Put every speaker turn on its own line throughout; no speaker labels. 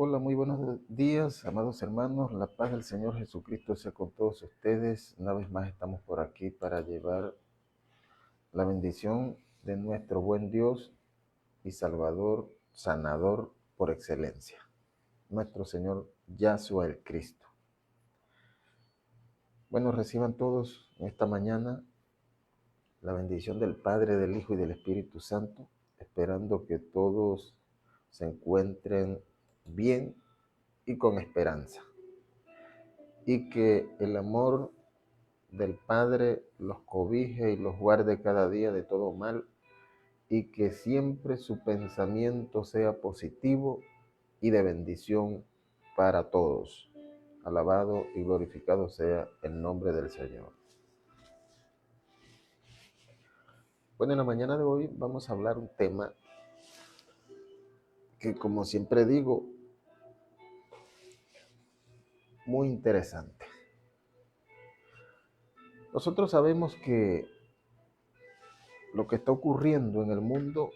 Hola, muy buenos días, amados hermanos. La paz del Señor Jesucristo sea con todos ustedes. Una vez más estamos por aquí para llevar la bendición de nuestro buen Dios y Salvador, sanador por excelencia, nuestro Señor Yahshua el Cristo. Bueno, reciban todos esta mañana la bendición del Padre, del Hijo y del Espíritu Santo, esperando que todos se encuentren bien y con esperanza, y que el amor del Padre los cobije y los guarde cada día de todo mal, y que siempre su pensamiento sea positivo y de bendición para todos. Alabado y glorificado sea el nombre del Señor. Bueno, en la mañana de hoy vamos a hablar un tema que, como siempre digo, muy interesante. Nosotros sabemos que lo que está ocurriendo en el mundo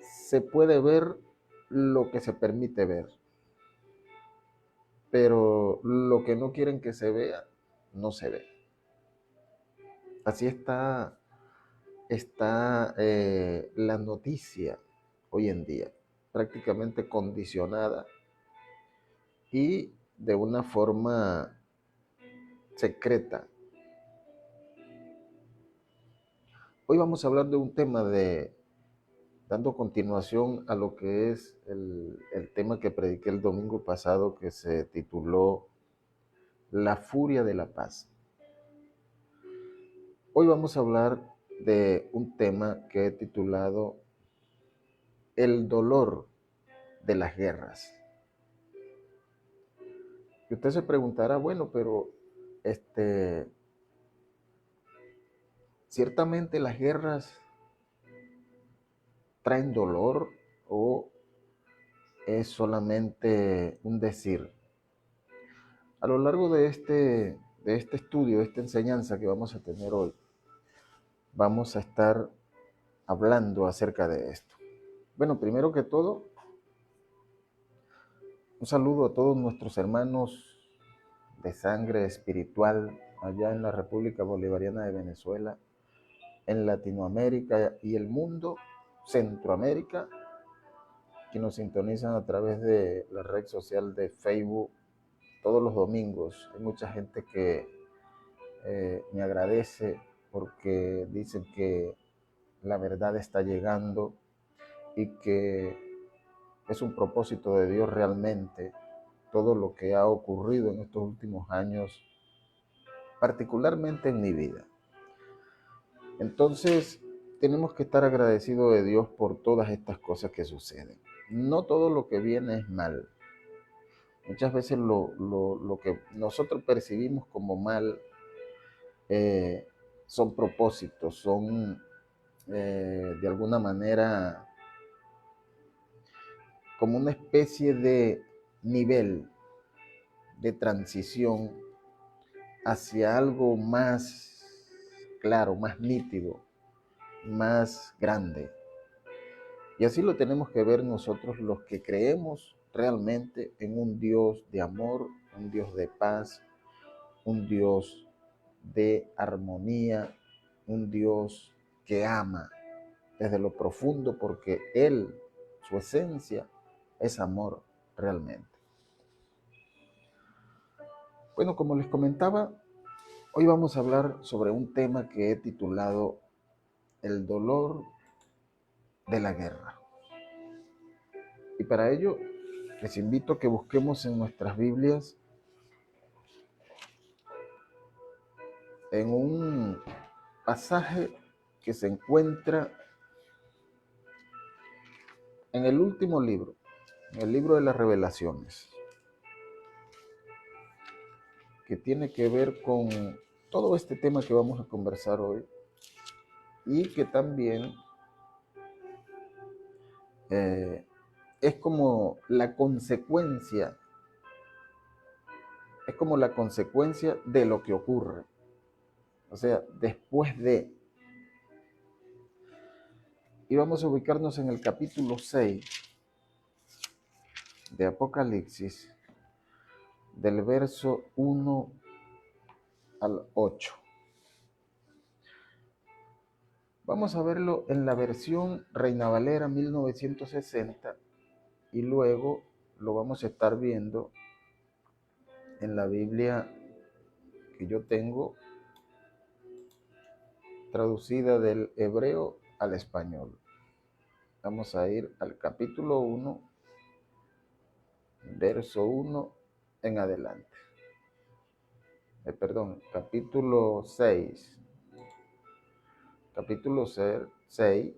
se puede ver lo que se permite ver, pero lo que no quieren que se vea, no se ve. Así está la noticia hoy en día, prácticamente condicionada y de una forma secreta. Hoy vamos a hablar de un tema dando continuación a lo que es el tema que prediqué el domingo pasado, que se tituló La furia de la paz. Hoy vamos a hablar de un tema que he titulado El dolor de las guerras. Y usted se preguntará, bueno, pero ciertamente las guerras traen dolor, o es solamente un decir. A lo largo de este estudio, de esta enseñanza que vamos a tener hoy, vamos a estar hablando acerca de esto. Bueno, primero que todo, un saludo a todos nuestros hermanos de sangre espiritual allá en la República Bolivariana de Venezuela, en Latinoamérica y el mundo, Centroamérica, que nos sintonizan a través de la red social de Facebook todos los domingos. Hay mucha gente que me agradece porque dicen que la verdad está llegando y que es un propósito de Dios realmente todo lo que ha ocurrido en estos últimos años, particularmente en mi vida. Entonces, tenemos que estar agradecidos de Dios por todas estas cosas que suceden. No todo lo que viene es mal. Muchas veces lo que nosotros percibimos como mal son propósitos, son de alguna manera como una especie de nivel de transición hacia algo más claro, más nítido, más grande. Y así lo tenemos que ver nosotros los que creemos realmente en un Dios de amor, un Dios de paz, un Dios de armonía, un Dios que ama desde lo profundo, porque Él, su esencia, es amor realmente. Bueno, como les comentaba, hoy vamos a hablar sobre un tema que he titulado El dolor de la guerra. Y para ello les invito a que busquemos en nuestras Biblias en un pasaje que se encuentra en el último libro, en el libro de las Revelaciones, que tiene que ver con todo este tema que vamos a conversar hoy, y que también eh, es como la consecuencia de lo que ocurre. O sea, después de. y vamos a ubicarnos en el capítulo 6 de Apocalipsis, del verso 1 al 8. Vamos a verlo en la versión Reina Valera 1960 y luego lo vamos a estar viendo en la Biblia que yo tengo traducida del hebreo al español. Vamos a ir al capítulo 1, verso 1 en adelante. Capítulo 6. Capítulo 6,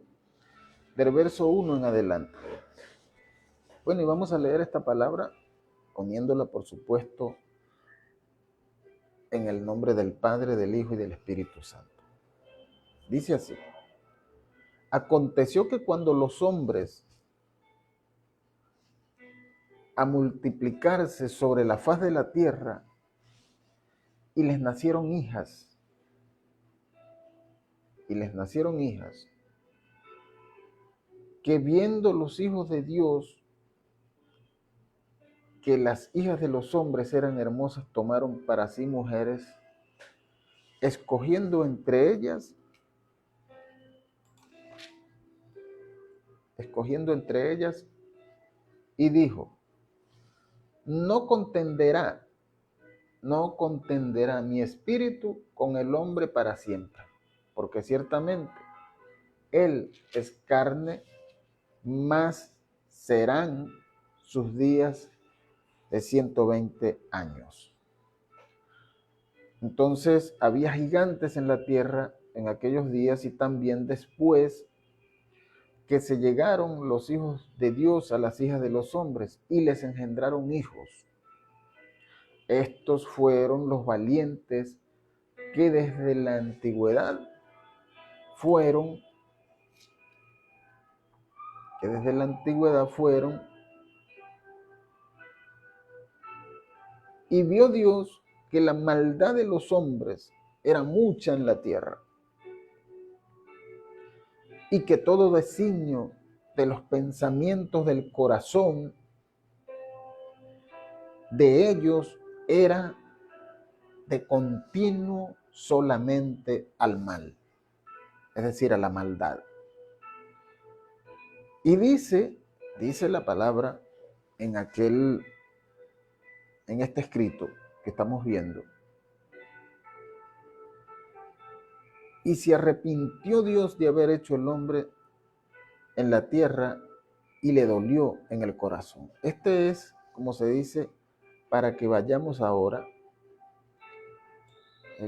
del verso 1 en adelante. Bueno, y vamos a leer esta palabra poniéndola, por supuesto, en el nombre del Padre, del Hijo y del Espíritu Santo. Dice así: aconteció que cuando los hombres a multiplicarse sobre la faz de la tierra y les nacieron hijas, que viendo los hijos de Dios que las hijas de los hombres eran hermosas, tomaron para sí mujeres, escogiendo entre ellas, y dijo: no contenderá mi espíritu con el hombre para siempre, porque ciertamente él es carne, mas serán sus días de 120 años. Entonces había gigantes en la tierra en aquellos días, y también después que se llegaron los hijos de Dios a las hijas de los hombres y les engendraron hijos. Estos fueron los valientes que desde la antigüedad fueron, y vio Dios que la maldad de los hombres era mucha en la tierra, y que todo designio de los pensamientos del corazón de ellos era de continuo solamente al mal, es decir, a la maldad. Y dice la palabra en este escrito que estamos viendo: y se arrepintió Dios de haber hecho el hombre en la tierra, y le dolió en el corazón. Este es, como se dice, para que vayamos ahora.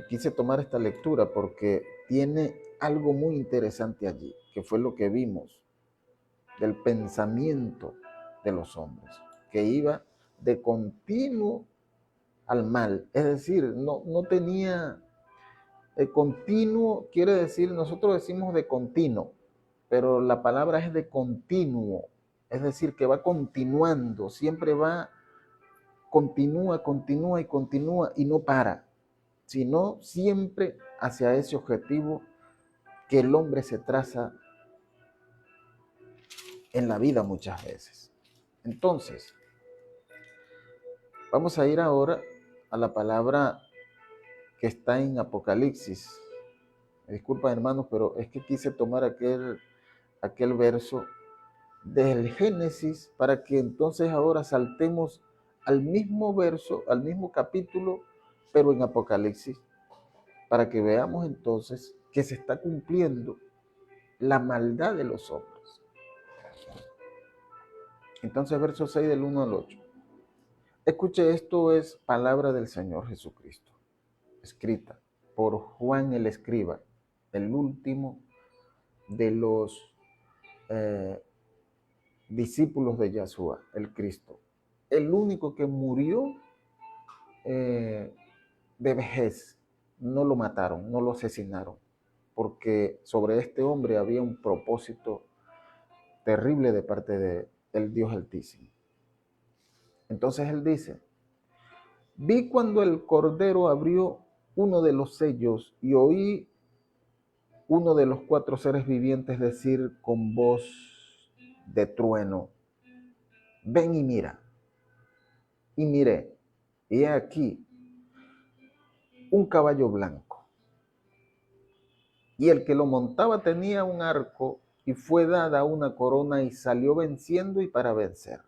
Quise tomar esta lectura porque tiene algo muy interesante allí, que fue lo que vimos del pensamiento de los hombres, que iba de continuo al mal. Es decir, no tenía continuo, quiere decir, nosotros decimos de continuo, pero la palabra es de continuo, es decir, que va continuando, siempre va, continúa y no para, sino siempre hacia ese objetivo que el hombre se traza en la vida muchas veces. Entonces, vamos a ir ahora a la palabra que está en Apocalipsis. Disculpa, hermanos, pero es que quise tomar aquel verso del Génesis para que entonces ahora saltemos al mismo verso, al mismo capítulo, pero en Apocalipsis, para que veamos entonces que se está cumpliendo la maldad de los hombres. Entonces, verso 6 del 1 al 8. Escuche, esto es palabra del Señor Jesucristo, escrita por Juan el escriba, el último de los discípulos de Yahshua, el Cristo, el único que murió de vejez. No lo mataron, no lo asesinaron, porque sobre este hombre había un propósito terrible de parte del Dios Altísimo. Entonces él dice: vi cuando el Cordero abrió uno de los sellos y oí uno de los cuatro seres vivientes decir con voz de trueno: ven y mira. Y miré, y he aquí un caballo blanco, y el que lo montaba tenía un arco, y fue dada una corona, y salió venciendo y para vencer.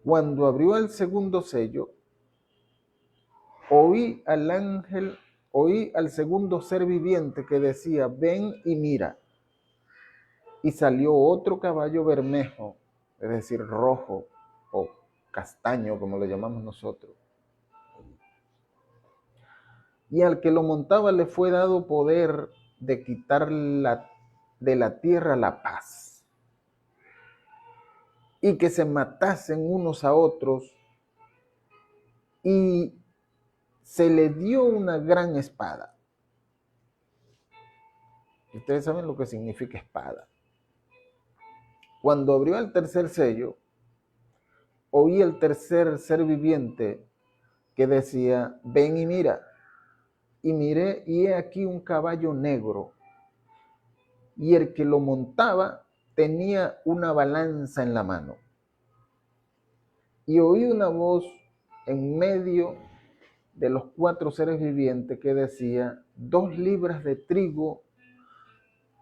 Cuando abrió el segundo sello, oí al segundo ser viviente que decía: ven y mira. Y salió otro caballo bermejo, es decir, rojo o castaño, como lo llamamos nosotros. Y al que lo montaba le fue dado poder de quitar de la tierra la paz, y que se matasen unos a otros, y se le dio una gran espada. Ustedes saben lo que significa espada. Cuando abrió el tercer sello, oí el tercer ser viviente que decía: ven y mira. Y miré, y he aquí un caballo negro, y el que lo montaba tenía una balanza en la mano. Y oí una voz en medio de los cuatro seres vivientes que decía: 2 libras de trigo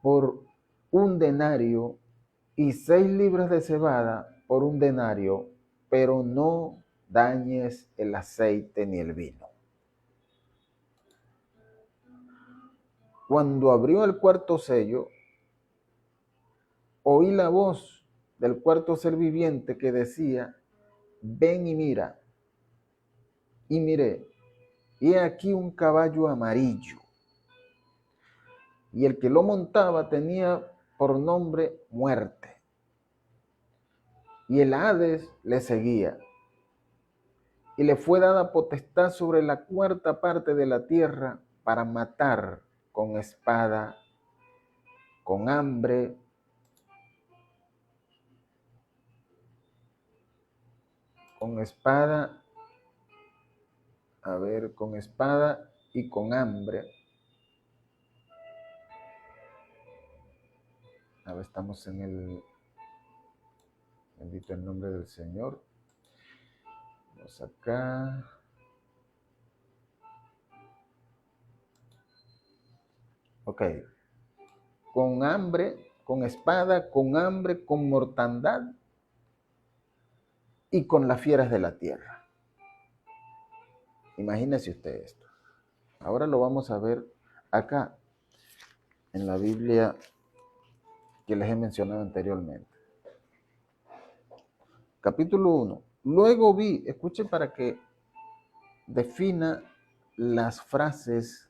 por 1 denario, y 6 libras de cebada por 1 denario, pero no dañes el aceite ni el vino. Cuando abrió el cuarto sello, oí la voz del cuarto ser viviente que decía: ven y mira. Y miré, y he aquí un caballo amarillo, y el que lo montaba tenía por nombre Muerte, y el Hades le seguía, y le fue dada potestad sobre la cuarta parte de la tierra para matar con espada, con hambre, con espada y con hambre. A ver, estamos en el... Bendito el nombre del Señor. Vamos acá. Ok. Con hambre, con espada, con hambre, con mortandad y con las fieras de la tierra. Imagínese usted esto. Ahora lo vamos a ver acá en la Biblia que les he mencionado anteriormente. Capítulo 1. Luego vi, escuchen para que defina las frases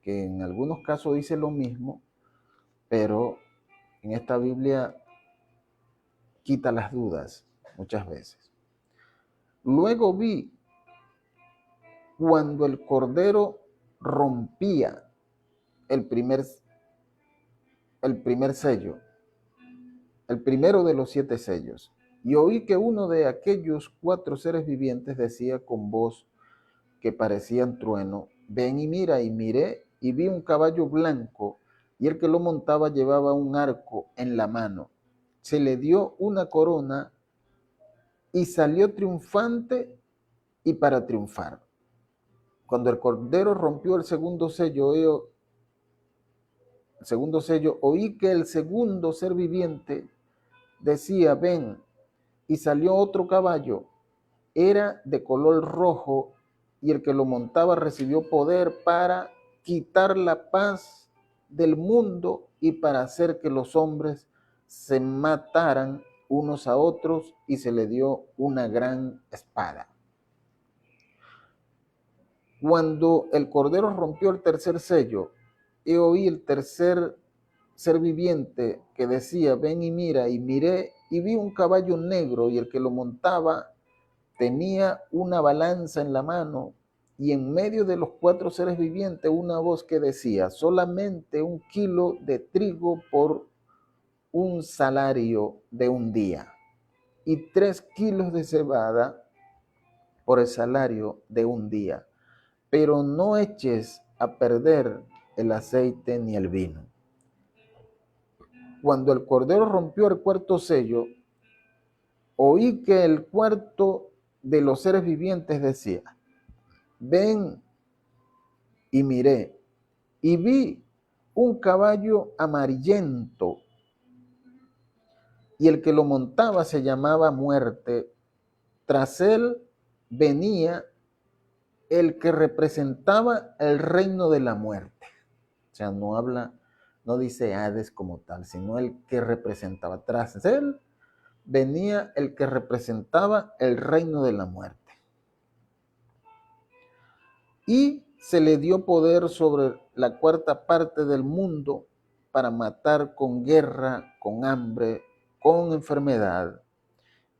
que en algunos casos dice lo mismo, pero en esta Biblia quita las dudas muchas veces. Luego vi cuando el Cordero rompía el primer sello, el primero de los 7 sellos, y oí que uno de aquellos 4 seres vivientes decía con voz que parecían trueno: ven y mira. Y miré, y vi un caballo blanco, y el que lo montaba llevaba un arco en la mano. Se le dio una corona, y salió triunfante y para triunfar. Cuando el Cordero rompió el segundo sello, oí que el segundo ser viviente decía: ven. Y salió otro caballo, era de color rojo, y el que lo montaba recibió poder para quitar la paz del mundo y para hacer que los hombres se mataran unos a otros, y se le dio una gran espada. Cuando el Cordero rompió el tercer sello, he oí el tercer ser viviente que decía: ven y mira. Y miré, y vi un caballo negro, y el que lo montaba tenía una balanza en la mano, y en medio de los 4 seres vivientes una voz que decía: solamente 1 kilo de trigo por 1 salario de 1 día, y 3 kilos de cebada por el salario de 1 día, pero no eches a perder el aceite ni el vino. Cuando el Cordero rompió el cuarto sello, oí que el cuarto de los seres vivientes decía: ven. Y miré, y vi un caballo amarillento, y el que lo montaba se llamaba Muerte. Tras él venía el que representaba el reino de la muerte. O sea, no dice Hades como tal, sino el que representaba. Tras él venía el que representaba el reino de la muerte. Y se le dio poder sobre la cuarta parte del mundo para matar con guerra, con hambre, con enfermedad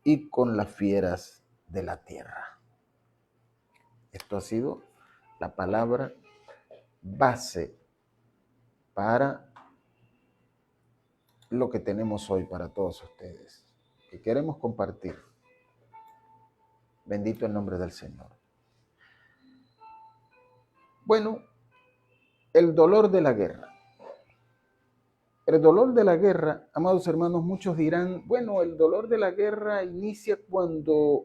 y con las fieras de la tierra. Esto ha sido la palabra base para lo que tenemos hoy para todos ustedes, que queremos compartir. Bendito el nombre del Señor. Bueno, el dolor de la guerra. El dolor de la guerra, amados hermanos, muchos dirán, bueno, el dolor de la guerra inicia cuando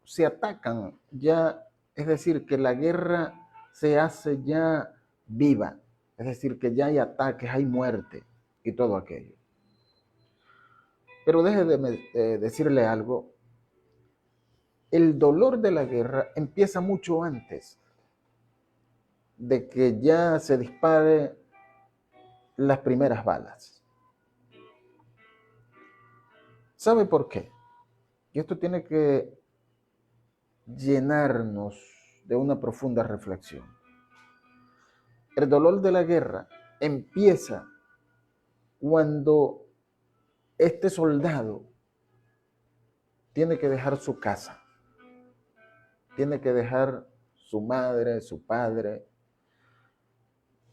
se atacan ya, es decir, que la guerra se hace ya viva, es decir, que ya hay ataques, hay muerte y todo aquello. Pero deje de decirle algo, el dolor de la guerra empieza mucho antes de que ya se dispare las primeras balas. ¿Sabe por qué? Y esto tiene que llenarnos de una profunda reflexión. El dolor de la guerra empieza cuando este soldado tiene que dejar su casa, tiene que dejar su madre, su padre,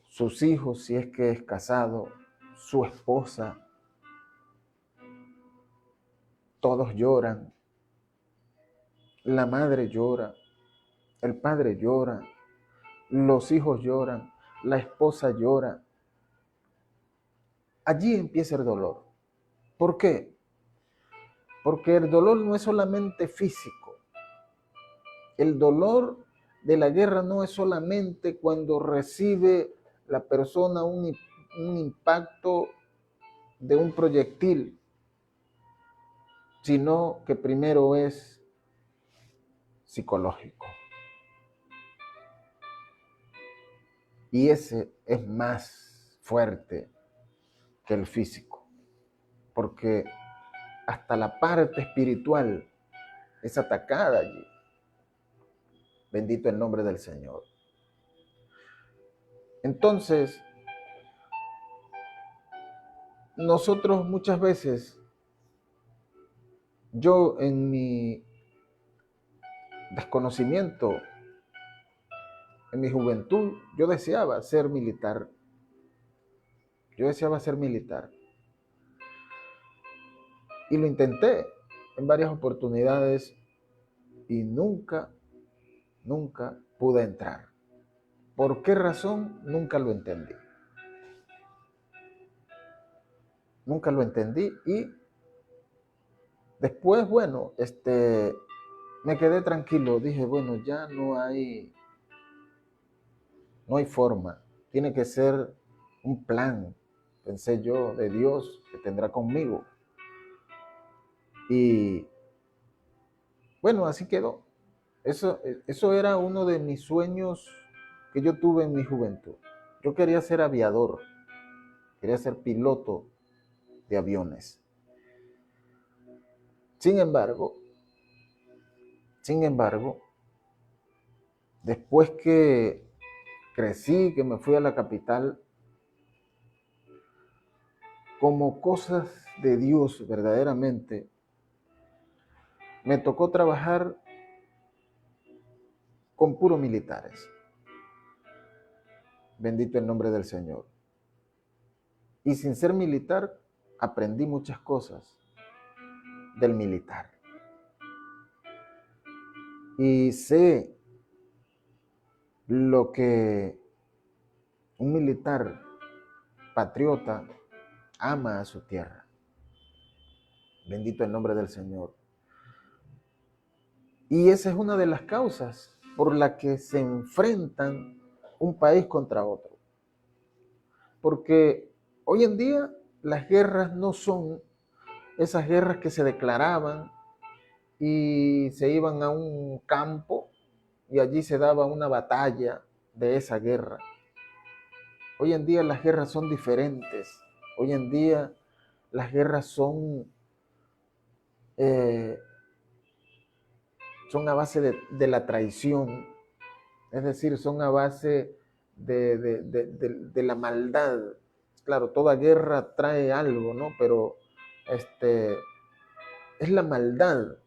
sus hijos si es que es casado, su esposa. Todos lloran, la madre llora, el padre llora, los hijos lloran, la esposa llora. Allí empieza el dolor. ¿Por qué? Porque el dolor no es solamente físico. El dolor de la guerra no es solamente cuando recibe la persona un impacto de un proyectil, sino que primero es psicológico. Y ese es más fuerte que el físico, porque hasta la parte espiritual es atacada allí. Bendito el nombre del Señor. Entonces, nosotros muchas veces, yo en mi desconocimiento, en mi juventud, yo deseaba ser militar. Yo deseaba ser militar. Y lo intenté en varias oportunidades y nunca pude entrar. ¿Por qué razón? Nunca lo entendí. Nunca lo entendí y después, bueno, me quedé tranquilo. Dije, bueno, ya no hay forma. Tiene que ser un plan, pensé yo, de Dios que tendrá conmigo. Y bueno, así quedó. Eso era uno de mis sueños que yo tuve en mi juventud. Yo quería ser aviador, quería ser piloto de aviones. Sin embargo, después que crecí, que me fui a la capital, como cosas de Dios verdaderamente, me tocó trabajar con puros militares. Bendito el nombre del Señor. Y sin ser militar, aprendí muchas cosas del militar. Y sé lo que un militar patriota ama a su tierra. Bendito el nombre del Señor. Y esa es una de las causas por la que se enfrentan un país contra otro. Porque hoy en día las guerras no son esas guerras que se declaraban y se iban a un campo y allí se daba una batalla de esa guerra. Hoy en día las guerras son diferentes. Hoy en día las guerras eh, son a base de la traición, es decir, son a base de la maldad. Claro, toda guerra trae algo, ¿no? Pero es la maldad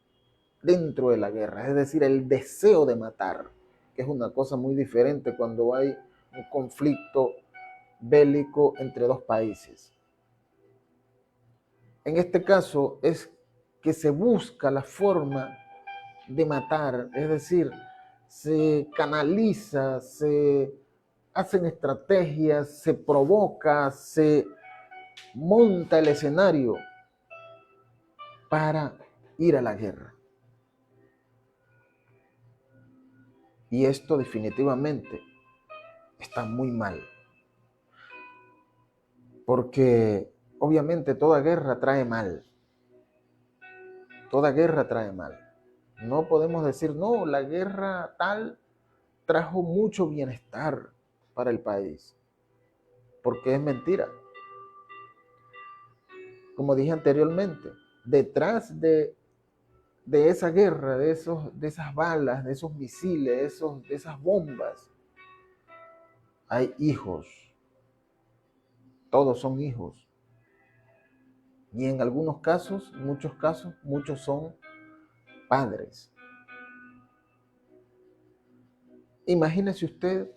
dentro de la guerra, es decir, el deseo de matar, que es una cosa muy diferente cuando hay un conflicto bélico entre dos países. En este caso es que se busca la forma de matar, es decir, se canaliza, se hacen estrategias, se provoca, se monta el escenario para ir a la guerra. Y esto definitivamente está muy mal, porque obviamente toda guerra trae mal, toda guerra trae mal. No podemos decir, no, la guerra tal trajo mucho bienestar para el país, porque es mentira. Como dije anteriormente, detrás de esa guerra, de esas balas, de esos misiles, de esas bombas, hay hijos. Todos son hijos. Y en algunos casos, muchos son padres. Imagínese usted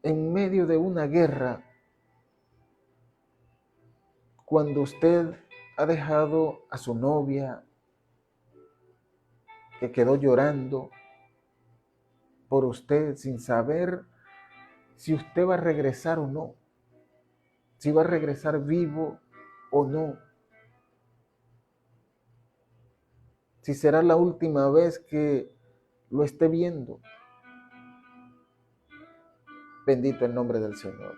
en medio de una guerra, cuando usted ha dejado a su novia, que quedó llorando por usted sin saber si usted va a regresar o no, si va a regresar vivo o no, si será la última vez que lo esté viendo. Bendito el nombre del Señor.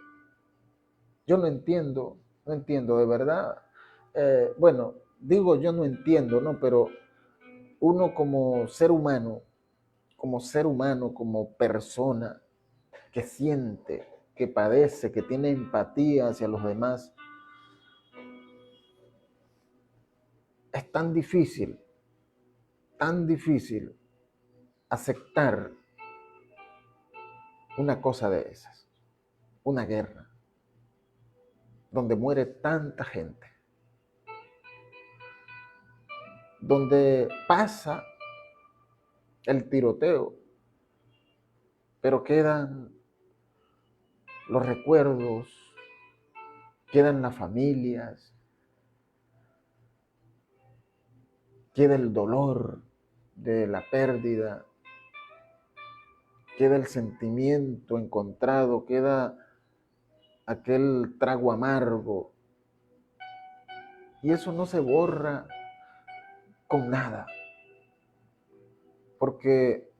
Yo no entiendo de verdad. Bueno, digo yo no entiendo, ¿no? Pero uno como ser humano, como persona que siente, que padece, que tiene empatía hacia los demás, es tan difícil aceptar una cosa de esas, una guerra, donde muere tanta gente, donde pasa el tiroteo, pero quedan los recuerdos, quedan las familias, queda el dolor de la pérdida, queda el sentimiento encontrado, queda aquel trago amargo. Y eso no se borra con nada. Porque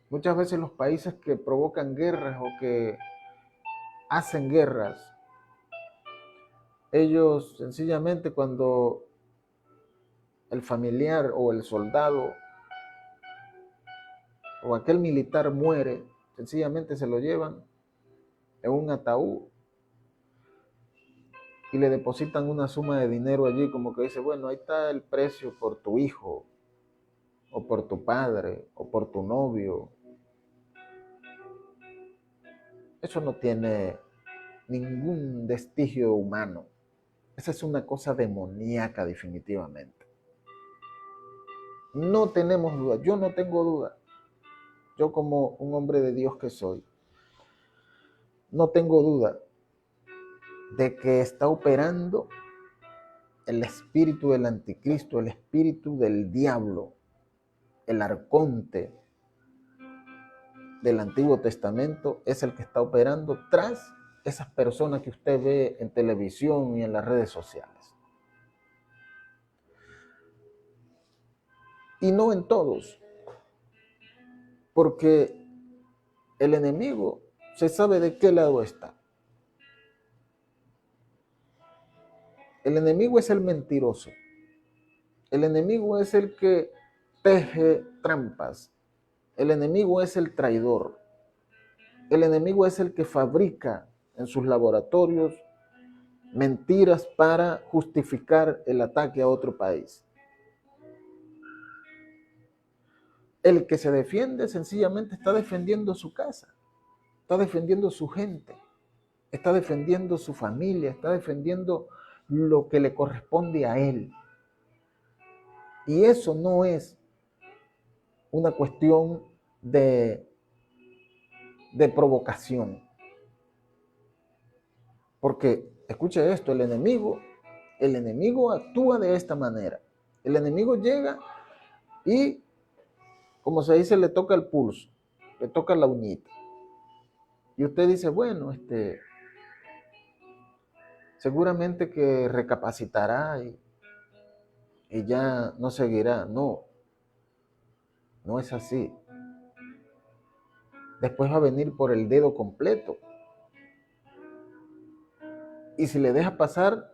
muchas veces los países que provocan guerras o que hacen guerras, ellos sencillamente cuando el familiar o el soldado o aquel militar muere, sencillamente se lo llevan en un ataúd y le depositan una suma de dinero allí, como que dice, bueno, ahí está el precio por tu hijo, o por tu padre, o por tu novio. Eso no tiene ningún vestigio humano. Esa es una cosa demoníaca definitivamente. No tenemos duda, yo no tengo duda. Yo como un hombre de Dios que soy, no tengo duda de que está operando el espíritu del anticristo, el espíritu del diablo, el arconte, del Antiguo Testamento es el que está operando tras esas personas que usted ve en televisión y en las redes sociales. Y no en todos, porque el enemigo se sabe de qué lado está. El enemigo es el mentiroso. El enemigo es el que teje trampas. El enemigo es el traidor. El enemigo es el que fabrica en sus laboratorios mentiras para justificar el ataque a otro país. El que se defiende sencillamente está defendiendo su casa, está defendiendo su gente, está defendiendo su familia, está defendiendo lo que le corresponde a él. Y eso no es una cuestión de provocación. Porque, escuche esto, el enemigo actúa de esta manera. El enemigo llega y, como se dice, le toca el pulso, le toca la uñita. Y usted dice, bueno, seguramente que recapacitará y ya no seguirá. No, no es así. Después va a venir por el dedo completo. Y si le deja pasar,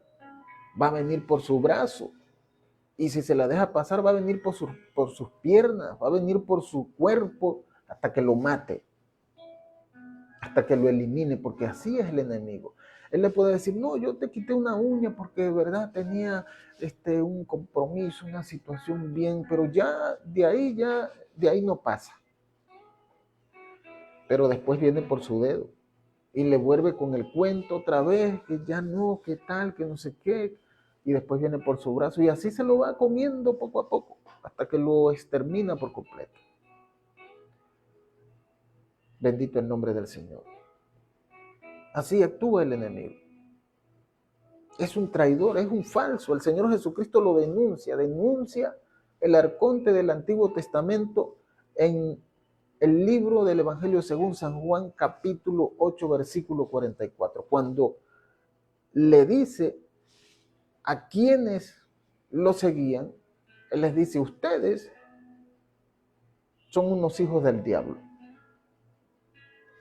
va a venir por su brazo. Y si se la deja pasar, va a venir por sus piernas, va a venir por su cuerpo hasta que lo mate, hasta que lo elimine, porque así es el enemigo. Él le puede decir, no, yo te quité una uña porque de verdad tenía un compromiso, una situación bien, pero ya de ahí no pasa. Pero después viene por su dedo y le vuelve con el cuento otra vez, que ya no, que tal, que no sé qué, y después viene por su brazo y así se lo va comiendo poco a poco, hasta que lo extermina por completo. Bendito el nombre del Señor. Así actúa el enemigo. Es un traidor, es un falso. El Señor Jesucristo lo denuncia el arconte del Antiguo Testamento en el libro del Evangelio según San Juan, capítulo 8, versículo 44, cuando le dice a quienes lo seguían, él les dice, ustedes son unos hijos del diablo,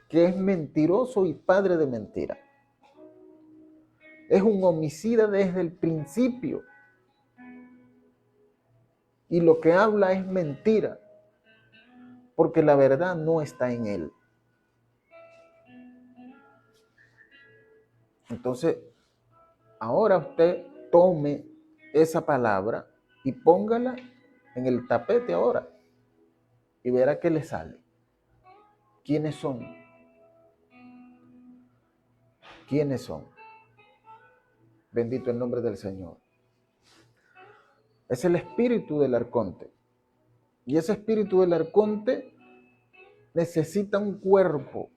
que es mentiroso y padre de mentira. Es un homicida desde el principio. Y lo que habla es mentira, porque la verdad no está en él. Entonces, ahora usted tome esa palabra y póngala en el tapete ahora y verá qué le sale. ¿Quiénes son? ¿Quiénes son? Bendito el nombre del Señor. Es el espíritu del arconte. Y ese espíritu del arconte necesita un cuerpo.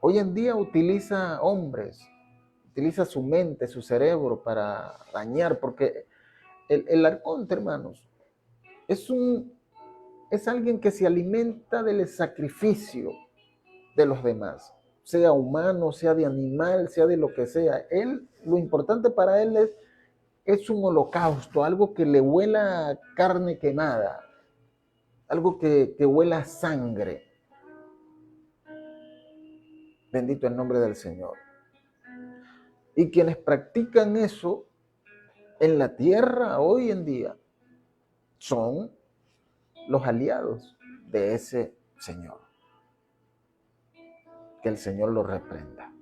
Hoy en día utiliza hombres, utiliza su mente, su cerebro para dañar, porque el arconte, hermanos, es alguien que se alimenta del sacrificio de los demás, sea humano, sea de animal, sea de lo que sea. Lo importante para él es un holocausto, algo que le huela a carne quemada, algo que huela a sangre. Bendito el nombre del Señor. Y quienes practican eso en la tierra hoy en día son los aliados de ese Señor. Que el Señor lo reprenda.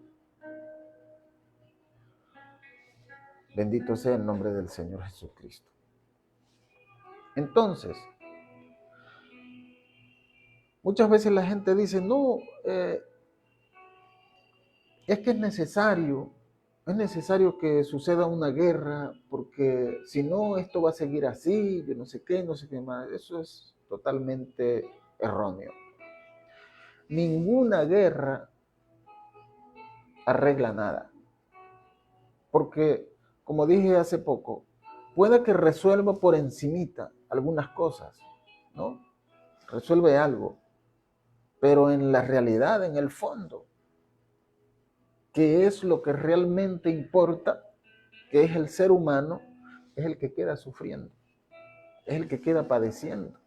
Bendito sea el nombre del Señor Jesucristo. Entonces, muchas veces la gente dice, no, es que es necesario que suceda una guerra, porque si no, esto va a seguir así, yo no sé qué más. Eso es totalmente erróneo. Ninguna guerra arregla nada. Porque, como dije hace poco, puede que resuelva por encimita algunas cosas, ¿no? Resuelve algo. pero en la realidad, en el fondo, ¿qué es lo que realmente importa? Que es el ser humano, es el que queda sufriendo, es el que queda padeciendo.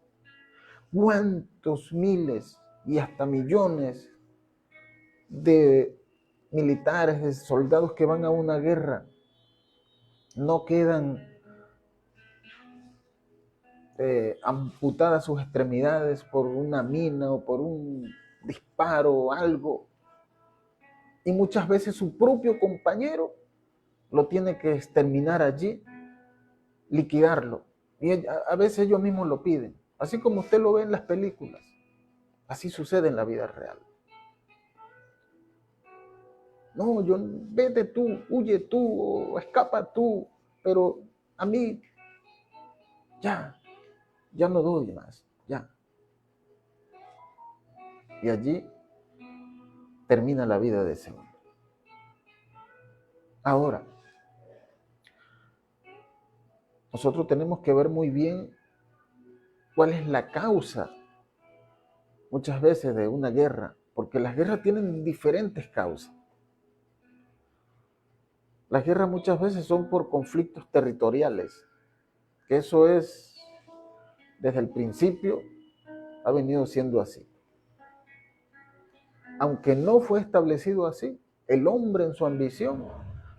¿Cuántos miles y hasta millones de militares, de soldados que van a una guerra, no quedan amputadas sus extremidades por una mina o por un disparo o algo? Y muchas veces su propio compañero lo tiene que exterminar allí, liquidarlo. Y a veces ellos mismos lo piden. Así como usted lo ve en las películas, así sucede en la vida real. No, vete tú, huye tú, o escapa tú, pero a mí ya no doy más, ya. Y allí termina la vida de ese hombre. Ahora, nosotros tenemos que ver muy bien cuál es la causa muchas veces de una guerra, porque las guerras tienen diferentes causas. Las guerras muchas veces son por conflictos territoriales, que eso es, desde el principio, ha venido siendo así. Aunque no fue establecido así, el hombre en su ambición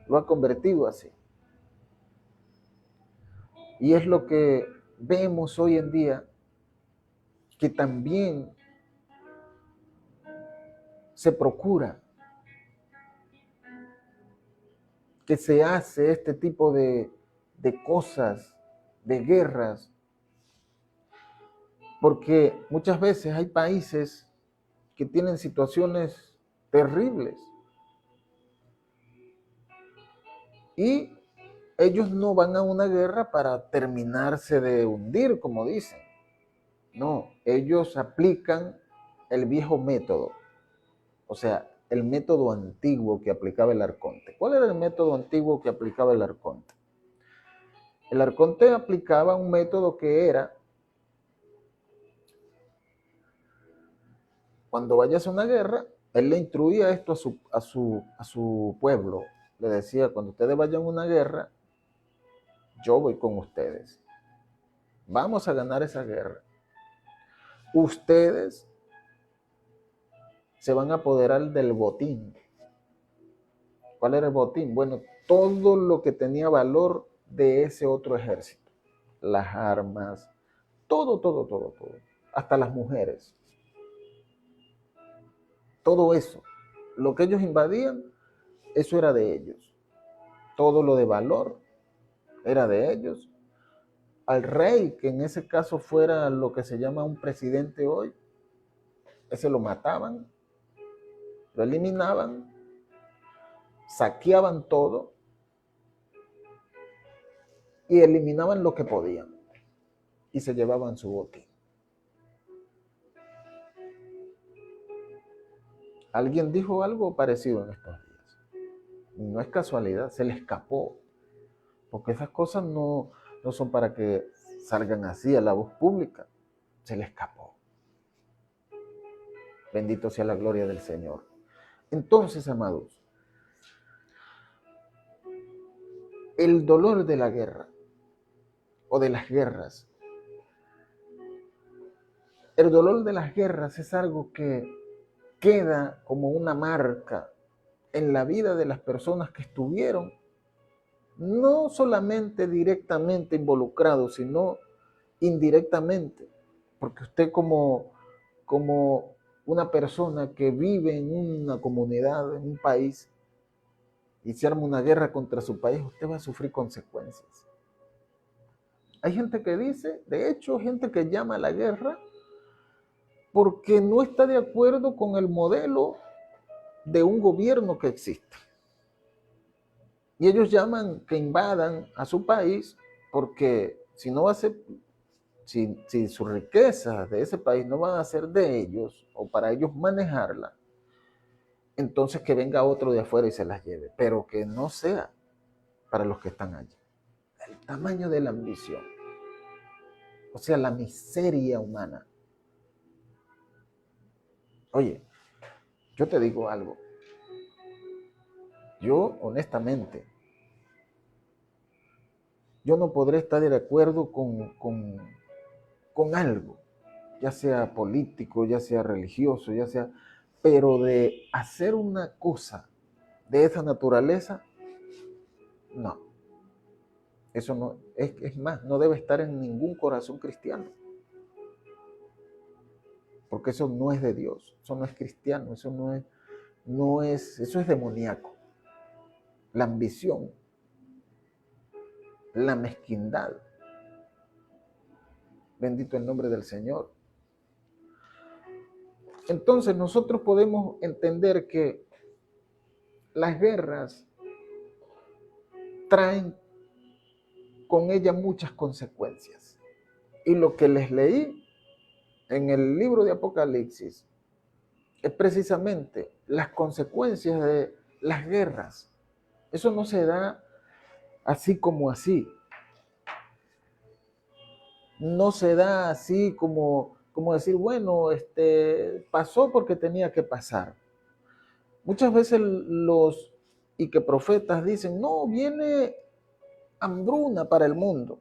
lo ha convertido así. Y es lo que vemos hoy en día, que también se procura, que se hace este tipo de cosas, de guerras, porque muchas veces hay países que tienen situaciones terribles y ellos no van a una guerra para terminarse de hundir, como dicen. No, ellos aplican el viejo método, o sea, el método antiguo que aplicaba el arconte. ¿Cuál era el método antiguo que aplicaba el arconte? El arconte aplicaba un método que era: cuando vayas a una guerra, él le instruía esto a su pueblo. Le decía: cuando ustedes vayan a una guerra, yo voy con ustedes. Vamos a ganar esa guerra. Ustedes se van a apoderar del botín. ¿Cuál era el botín? Bueno, todo lo que tenía valor de ese otro ejército. Las armas, todo. Hasta las mujeres. Todo eso. Lo que ellos invadían, eso era de ellos. Todo lo de valor era de ellos. Al rey, que en ese caso fuera lo que se llama un presidente hoy, ese lo mataban, lo eliminaban, saqueaban todo y eliminaban lo que podían y se llevaban su botín. Alguien dijo algo parecido en estos días. No es casualidad, se le escapó, porque esas cosas no son para que salgan así a la voz pública. Se le escapó. Bendito sea la gloria del Señor. Entonces, amados, el dolor de la guerra o de las guerras, el dolor de las guerras es algo que queda como una marca en la vida de las personas que estuvieron no solamente directamente involucrados, sino indirectamente, porque usted como una persona que vive en una comunidad, en un país, y se arma una guerra contra su país, usted va a sufrir consecuencias. Hay gente que dice, de hecho, gente que llama a la guerra porque no está de acuerdo con el modelo de un gobierno que existe. Y ellos llaman que invadan a su país porque si no va a ser, si sus riquezas de ese país no van a ser de ellos o para ellos manejarla, entonces que venga otro de afuera y se las lleve, pero que no sea para los que están allí. El tamaño de la ambición, o sea, la miseria humana. Oye, yo te digo algo. Yo, honestamente, yo no podré estar de acuerdo con algo, ya sea político, ya sea religioso, ya sea, pero de hacer una cosa de esa naturaleza, no. Eso no, es más, no debe estar en ningún corazón cristiano, porque eso no es de Dios, eso no es cristiano, eso eso es demoníaco. La ambición, la mezquindad. Bendito el nombre del Señor. Entonces nosotros podemos entender que las guerras traen con ellas muchas consecuencias. Y lo que les leí en el libro de Apocalipsis es precisamente las consecuencias de las guerras. Eso no se da así como así. No se da así como decir, bueno, pasó porque tenía que pasar. Muchas veces los y que profetas dicen, no, viene hambruna para el mundo,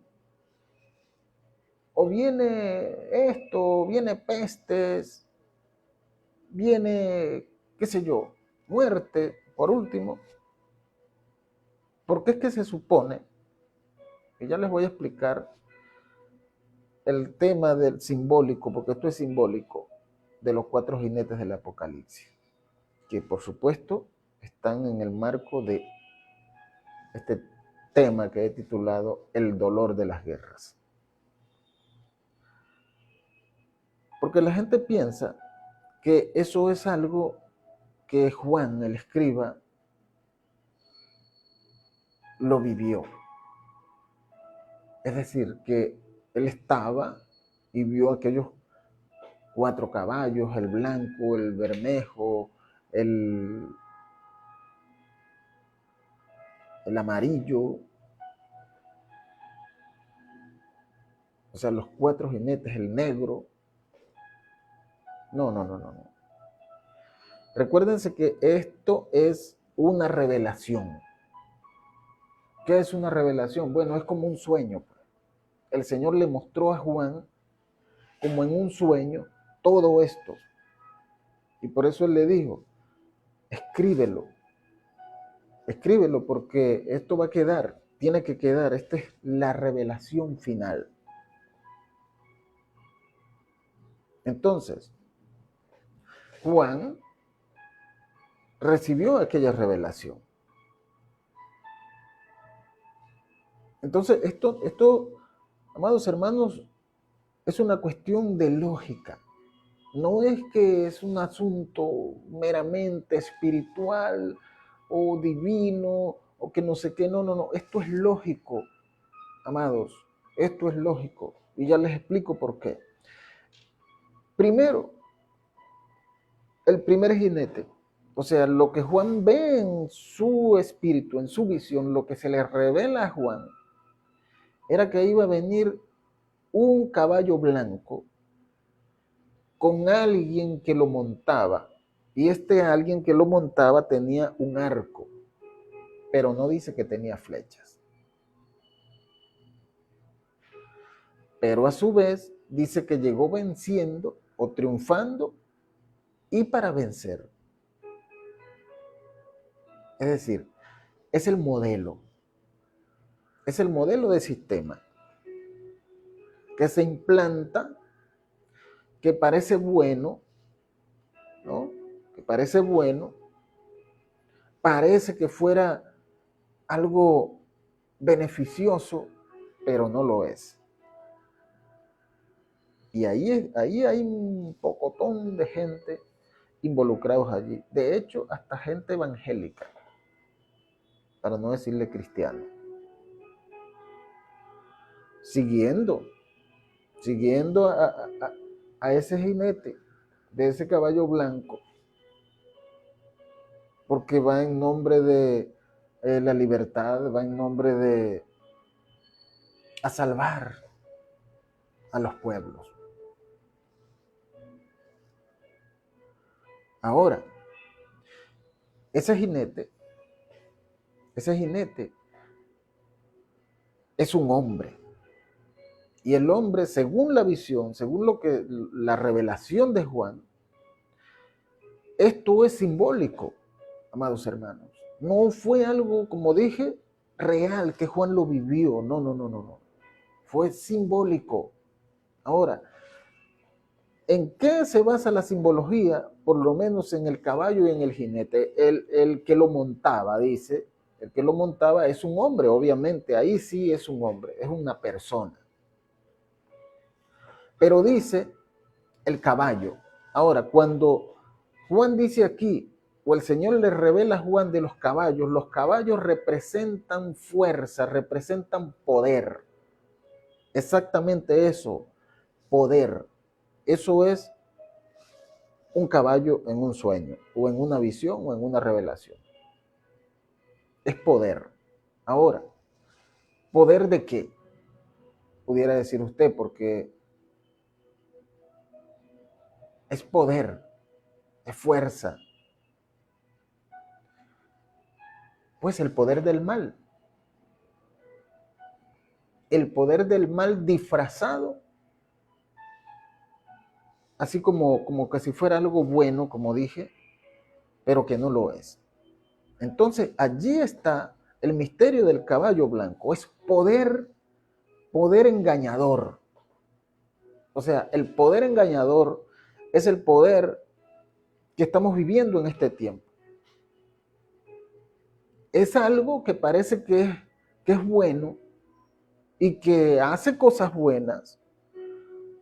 o viene esto, viene pestes, viene, qué sé yo, muerte, por último, porque es que se supone, y ya les voy a explicar el tema del simbólico, porque esto es simbólico, de los 4 jinetes del Apocalipsis, que por supuesto están en el marco de este tema que he titulado El dolor de las guerras. Porque la gente piensa que eso es algo que Juan, el escriba, lo vivió. Es decir, que él estaba y vio aquellos 4 caballos, el blanco, el bermejo, el amarillo, o sea, los 4 jinetes, el negro. No, no, no, no, no. Recuérdense que esto es una revelación. ¿Qué es una revelación? Bueno, es como un sueño. El Señor le mostró a Juan, como en un sueño, todo esto. Y por eso él le dijo, escríbelo, escríbelo porque esto va a quedar, tiene que quedar, esta es la revelación final. Entonces, Juan recibió aquella revelación. Entonces, esto, amados hermanos, es una cuestión de lógica. No es que es un asunto meramente espiritual o divino o que no sé qué, no, no, no, esto es lógico, amados, esto es lógico y ya les explico por qué. Primero, el primer jinete, o sea, lo que Juan ve en su espíritu, en su visión, lo que se le revela a Juan, era que iba a venir un caballo blanco con alguien que lo montaba. Y este alguien que lo montaba tenía un arco, pero no dice que tenía flechas. Pero a su vez dice que llegó venciendo o triunfando y para vencer. Es decir, es el modelo de sistema que se implanta, que parece bueno, ¿no? Que parece bueno, parece que fuera algo beneficioso, pero no lo es. Y ahí hay un pocotón de gente involucrados allí. De hecho, hasta gente evangélica, para no decirle cristiano. Siguiendo, siguiendo a ese jinete de ese caballo blanco, porque va en nombre de la libertad, va en nombre de a salvar a los pueblos. Ahora, ese jinete es un hombre. Y el hombre, según la visión, según la revelación de Juan, esto es simbólico, amados hermanos. No fue algo, como dije, real, que Juan lo vivió. No, no, no, no, no. Fue simbólico. Ahora, ¿en qué se basa la simbología? Por lo menos en el caballo y en el jinete. El que lo montaba, dice, el que lo montaba es un hombre, obviamente, ahí sí es un hombre, es una persona. Pero dice el caballo. Ahora, cuando Juan dice aquí, o el Señor le revela a Juan de los caballos representan fuerza, representan poder. Exactamente eso, poder. Eso es un caballo en un sueño, o en una visión, o en una revelación. Es poder. Ahora, ¿poder de qué? Pudiera decir usted, porque es poder, es fuerza. Pues el poder del mal. El poder del mal disfrazado, así como que si fuera algo bueno, como dije, pero que no lo es. Entonces, allí está el misterio del caballo blanco. Es poder engañador. O sea, el poder engañador es el poder que estamos viviendo en este tiempo. Es algo que parece que es bueno y que hace cosas buenas,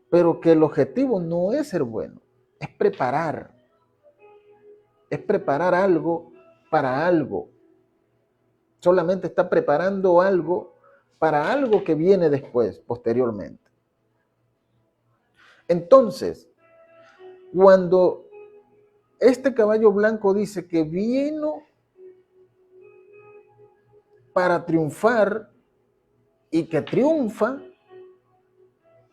pero que el objetivo no es ser bueno, es preparar algo para algo. Solamente está preparando algo para algo que viene después, posteriormente. Entonces, cuando este caballo blanco dice que vino para triunfar y que triunfa,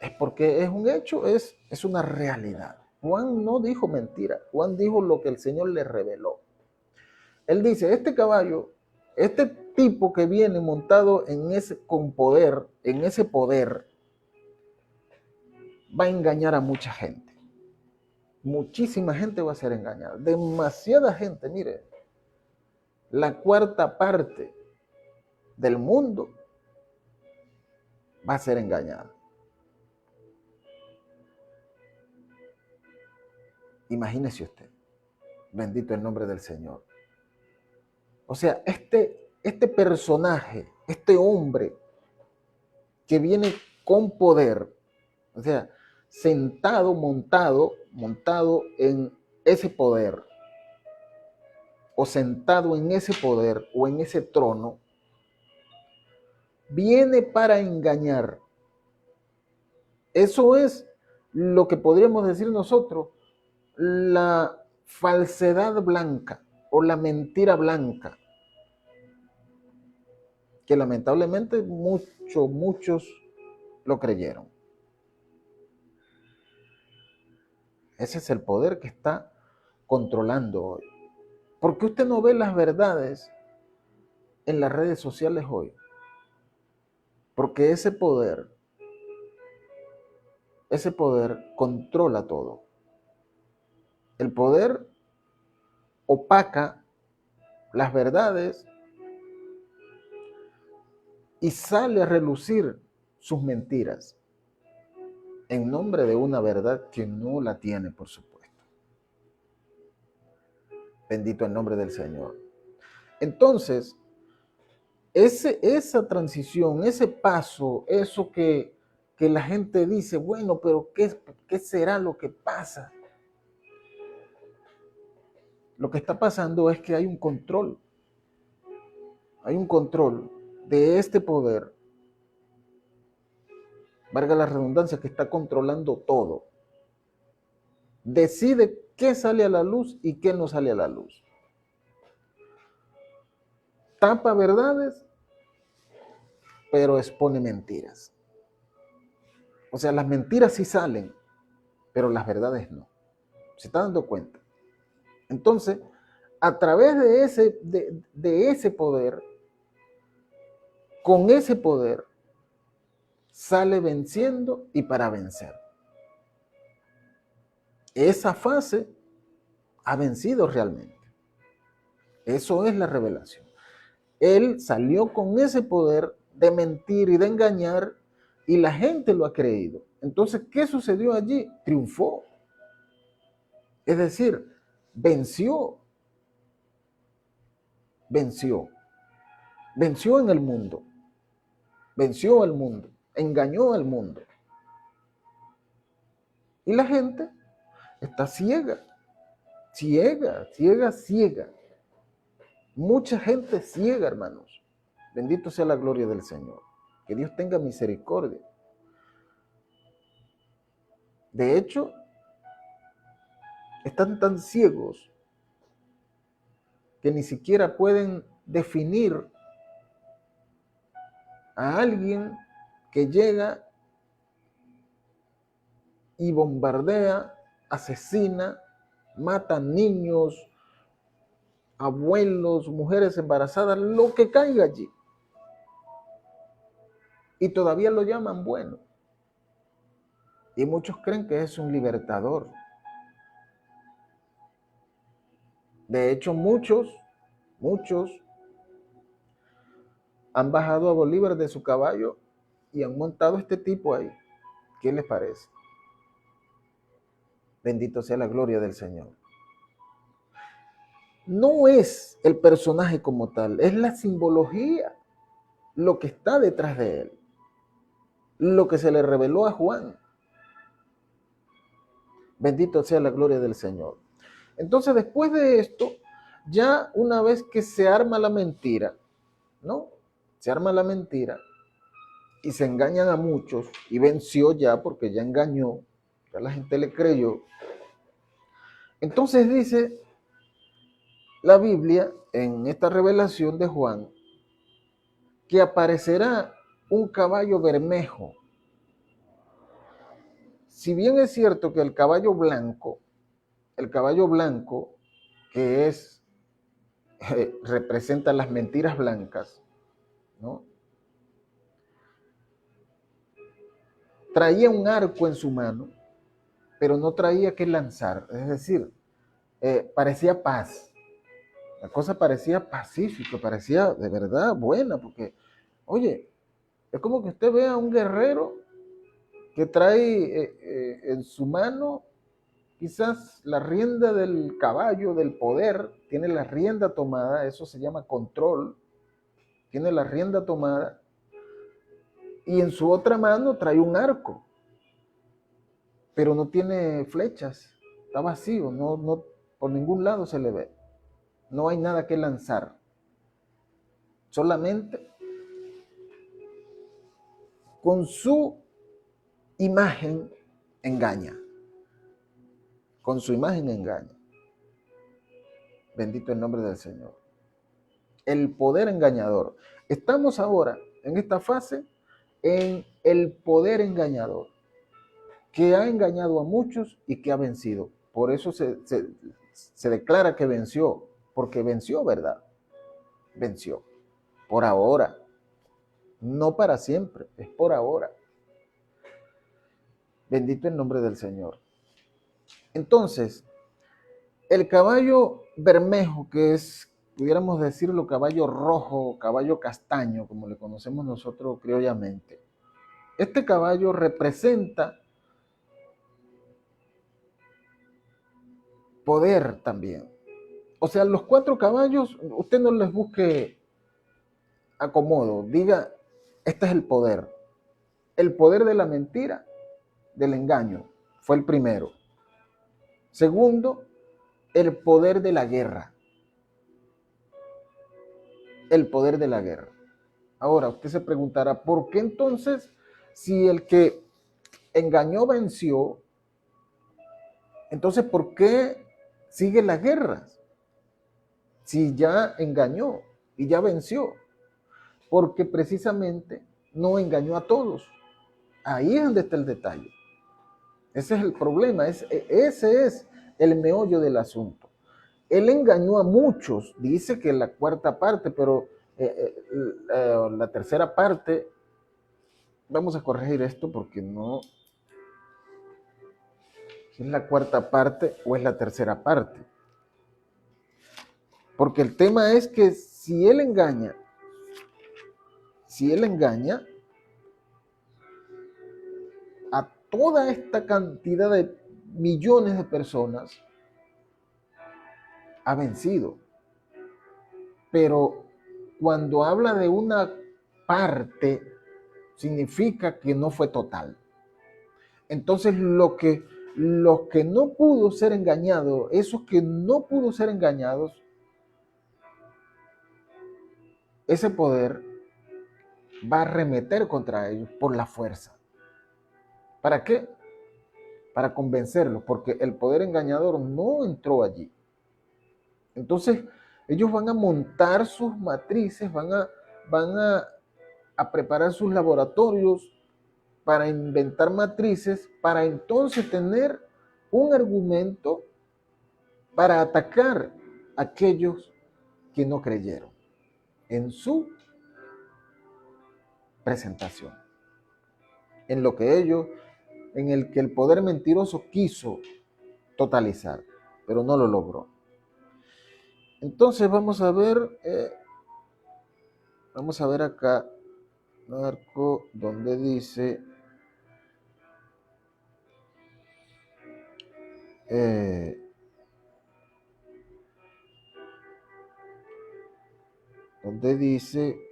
es porque es un hecho, es una realidad. Juan no dijo mentira, Juan dijo lo que el Señor le reveló. Él dice, este caballo, este tipo que viene montado con poder, en ese poder, va a engañar a mucha gente. Muchísima gente va a ser engañada. Demasiada gente, mire, la cuarta parte del mundo va a ser engañada. Imagínese usted, bendito el nombre del Señor. O sea, este personaje, este hombre que viene con poder, o sea, sentado, montado en ese poder, o sentado en ese poder, o en ese trono, viene para engañar. Eso es lo que podríamos decir nosotros, la falsedad blanca o la mentira blanca, que lamentablemente muchos lo creyeron. Ese es el poder que está controlando hoy. ¿Por qué usted no ve las verdades en las redes sociales hoy? Porque ese poder controla todo. El poder opaca las verdades y sale a relucir sus mentiras en nombre de una verdad que no la tiene, por supuesto. Bendito el nombre del Señor. Entonces, esa transición, ese paso, eso que la gente dice, bueno, pero ¿qué será lo que pasa? Lo que está pasando es que hay un control de este poder, valga la redundancia, que está controlando todo. Decide qué sale a la luz y qué no sale a la luz. Tapa verdades, pero expone mentiras. O sea, las mentiras sí salen, pero las verdades no. ¿Se está dando cuenta? Entonces, a través de ese poder, con ese poder, sale venciendo y para vencer. Esa fase ha vencido realmente. Eso es la revelación. Él salió con ese poder de mentir y de engañar y la gente lo ha creído. Entonces, ¿qué sucedió allí? Triunfó. Es decir, venció. Venció. Venció en el mundo. Venció al mundo. Engañó al mundo. Y la gente está ciega. Ciega, ciega, ciega. Mucha gente ciega, hermanos. Bendito sea la gloria del Señor. Que Dios tenga misericordia. De hecho, están tan ciegos que ni siquiera pueden definir a alguien que llega y bombardea, asesina, mata niños, abuelos, mujeres embarazadas, lo que caiga allí. Y todavía lo llaman bueno. Y muchos creen que es un libertador. De hecho, muchos han bajado a Bolívar de su caballo y han montado a este tipo ahí. ¿Qué les parece? Bendito sea la gloria del Señor. No es el personaje como tal, es la simbología, lo que está detrás de él, lo que se le reveló a Juan. Bendito sea la gloria del Señor. Entonces, después de esto, ya una vez que se arma la mentira, ¿no? Se arma la mentira y se engañan a muchos y venció ya porque ya engañó, ya la gente le creyó. Entonces dice la Biblia en esta revelación de Juan que aparecerá un caballo bermejo. Si bien es cierto que el caballo blanco que es representa las mentiras blancas, ¿no? Traía un arco en su mano, pero no traía que lanzar, es decir, parecía paz. La cosa parecía pacífica, parecía de verdad buena, porque, oye, es como que usted vea a un guerrero que trae en su mano quizás la rienda del caballo, del poder, tiene la rienda tomada, eso se llama control, tiene la rienda tomada, y en su otra mano trae un arco, pero no tiene flechas, está vacío, no, por ningún lado se le ve, no hay nada que lanzar, solamente con su imagen engaña. Con su imagen engaña. Bendito el nombre del Señor. El poder engañador. Estamos ahora en esta fase en el poder engañador, que ha engañado a muchos y que ha vencido. Por eso se declara que venció, porque venció, ¿verdad? Venció. Por ahora. No para siempre, es por ahora. Bendito el nombre del Señor. Entonces, el caballo bermejo, que es, pudiéramos decirlo, caballo rojo, caballo castaño, como le conocemos nosotros criollamente. Este caballo representa poder también. O sea, los 4 caballos, usted no les busque acomodo, diga, este es el poder. El poder de la mentira, del engaño, fue el primero. Segundo, el poder de la guerra. El poder de la guerra. Ahora, usted se preguntará, ¿por qué entonces, si el que engañó venció, entonces ¿por qué sigue las guerras? Si ya engañó y ya venció. Porque precisamente no engañó a todos. Ahí es donde está el detalle. Ese es el problema, ese es el meollo del asunto. Él engañó a muchos, dice que la cuarta parte, pero la tercera parte, vamos a corregir esto porque no, si es la cuarta parte o es la tercera parte. Porque el tema es que si él engaña a toda esta cantidad de millones de personas, ha vencido. Pero cuando habla de una parte, significa que no fue total. Entonces los que no pudo ser engañados, esos que no pudo ser engañados, ese poder va a arremeter contra ellos por la fuerza. ¿Para qué? Para convencerlos, porque el poder engañador no entró allí. Entonces, ellos van a montar sus matrices, van a preparar sus laboratorios para inventar matrices, para entonces tener un argumento para atacar a aquellos que no creyeron en su presentación, en lo que ellos, en el que el poder mentiroso quiso totalizar, pero no lo logró. Entonces vamos a ver acá, Marco, donde dice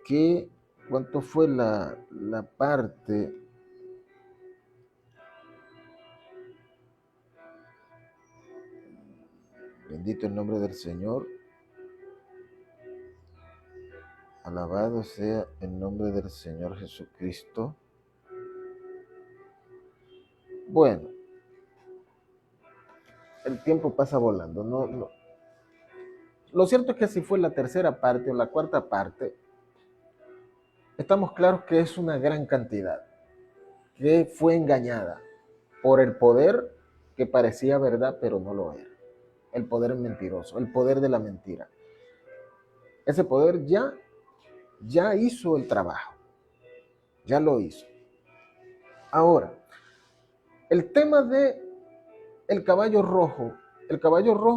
que cuánto fue la parte. Bendito el nombre del Señor. Alabado sea el nombre del Señor Jesucristo. Bueno, el tiempo pasa volando. No. Lo cierto es que si fue la tercera parte o la cuarta parte, estamos claros que es una gran cantidad que fue engañada por el poder que parecía verdad, pero no lo era. El poder mentiroso, el poder de la mentira. Ese poder ya hizo el trabajo, ya lo hizo. Ahora, el tema de el caballo rojo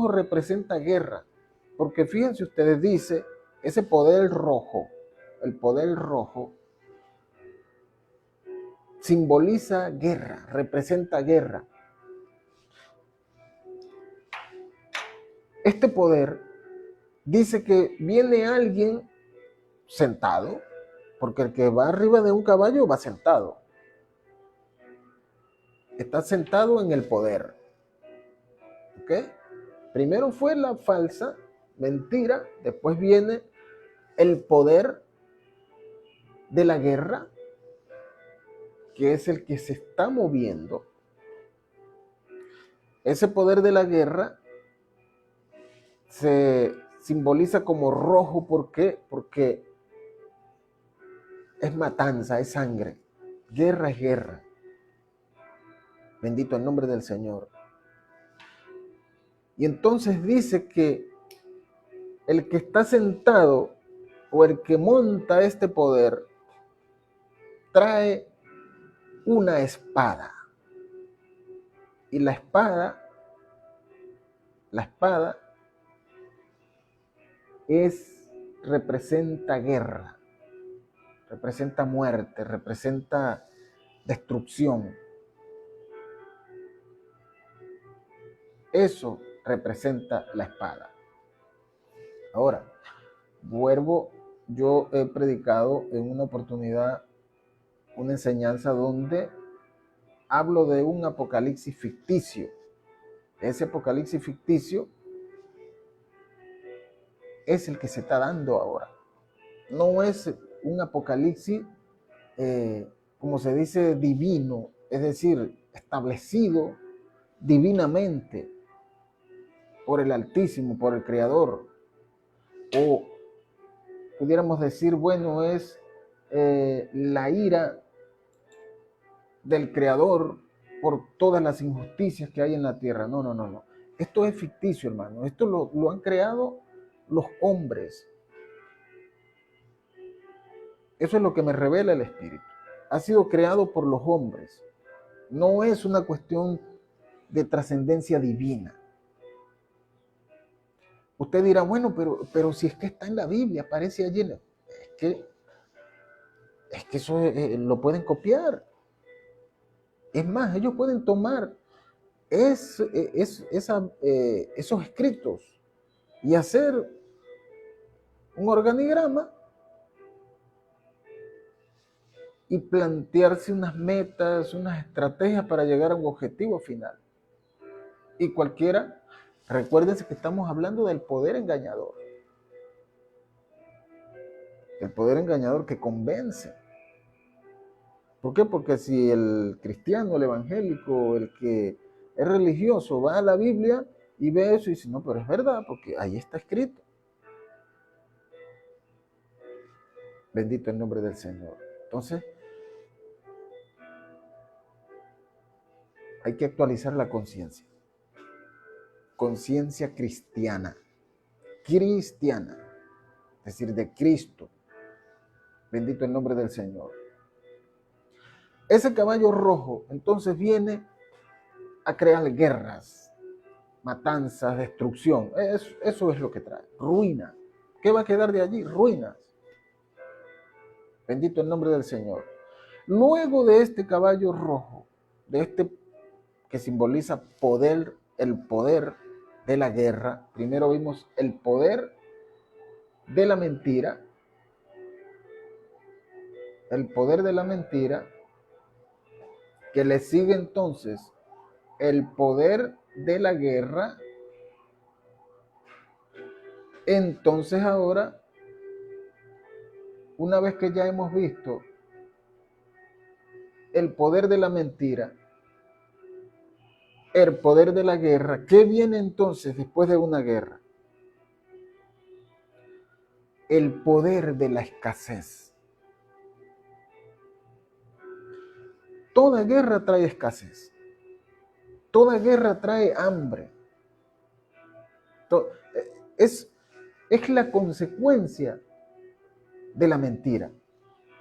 representa guerra, porque fíjense ustedes, dice, ese poder rojo, el poder rojo simboliza guerra, representa guerra. Este poder dice que viene alguien sentado, porque el que va arriba de un caballo va sentado. Está sentado en el poder. ¿Ok? Primero fue la falsa mentira, después viene el poder de la guerra, que es el que se está moviendo. Ese poder de la guerra se simboliza como rojo. ¿Por qué? Porque es matanza, es sangre. Guerra es guerra. Bendito el nombre del Señor. Y entonces dice que el que está sentado o el que monta este poder trae una espada. Y la espada representa guerra, representa muerte, representa destrucción. Eso representa la espada. Ahora, yo he predicado en una oportunidad una enseñanza donde hablo de un apocalipsis ficticio. Ese apocalipsis ficticio es el que se está dando ahora. No es un apocalipsis, como se dice, divino, es decir, establecido divinamente por el Altísimo, por el Creador. O pudiéramos decir, bueno, es la ira del Creador por todas las injusticias que hay en la tierra. No. Esto es ficticio, hermano. Esto lo han creado los hombres. Eso es lo que me revela el Espíritu. Ha sido creado por los hombres. No es una cuestión de trascendencia divina. Usted dirá, bueno, pero si es que está en la Biblia, aparece allí. Es que eso lo pueden copiar. Es más, ellos pueden tomar esos escritos y hacer un organigrama y plantearse unas metas, unas estrategias para llegar a un objetivo final. Y cualquiera, recuérdense que estamos hablando del poder engañador. El poder engañador que convence. ¿Por qué? Porque si el cristiano, el evangélico, el que es religioso va a la Biblia y ve eso y dice, no, pero es verdad, porque ahí está escrito. Bendito el nombre del Señor. Entonces, hay que actualizar la conciencia. Conciencia cristiana. Cristiana. Es decir, de Cristo. Bendito el nombre del Señor. Ese caballo rojo entonces viene a crear guerras, matanzas, destrucción. Eso es lo que trae. Ruina. ¿Qué va a quedar de allí? Ruinas. Bendito el nombre del Señor. Luego de este caballo rojo, de este que simboliza poder, el poder de la guerra, primero vimos el poder de la mentira, el poder de la mentira, que le sigue entonces el poder de la guerra. Entonces ahora, una vez que ya hemos visto el poder de la mentira, el poder de la guerra, ¿qué viene entonces después de una guerra? El poder de la escasez. Toda guerra trae escasez. Toda guerra trae hambre. Es la consecuencia de la mentira.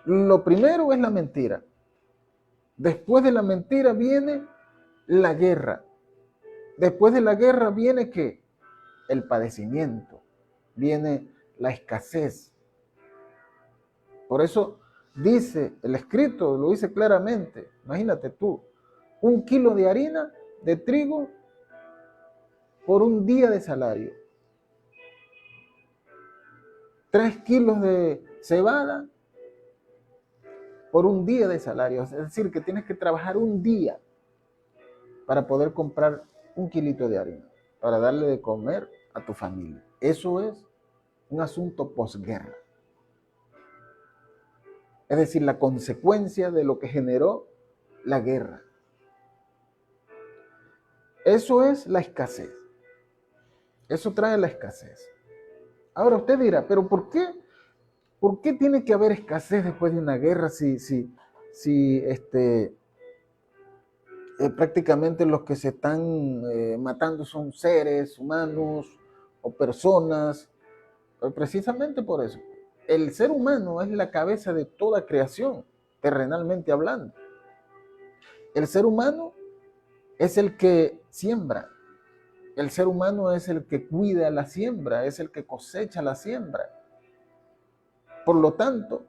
Lo primero es la mentira. Después de la mentira viene la guerra. Después de la guerra viene ¿qué? El padecimiento. Viene la escasez. Por eso dice, el escrito lo dice claramente. Imagínate tú, 1 kilo de harina de trigo por un día de salario. 3 kilos de cebada por un día de salario. Es decir, que tienes que trabajar un día para poder comprar 1 kilito de harina, para darle de comer a tu familia. Eso es un asunto posguerra. Es decir, la consecuencia de lo que generó la guerra. Eso es la escasez. Eso trae la escasez. Ahora usted dirá, pero ¿por qué tiene que haber escasez después de una guerra si prácticamente los que se están matando son seres humanos o personas? Precisamente por eso. El ser humano es la cabeza de toda creación, terrenalmente hablando. El ser humano es el que siembra. El ser humano es el que cuida la siembra, es el que cosecha la siembra. Por lo tanto,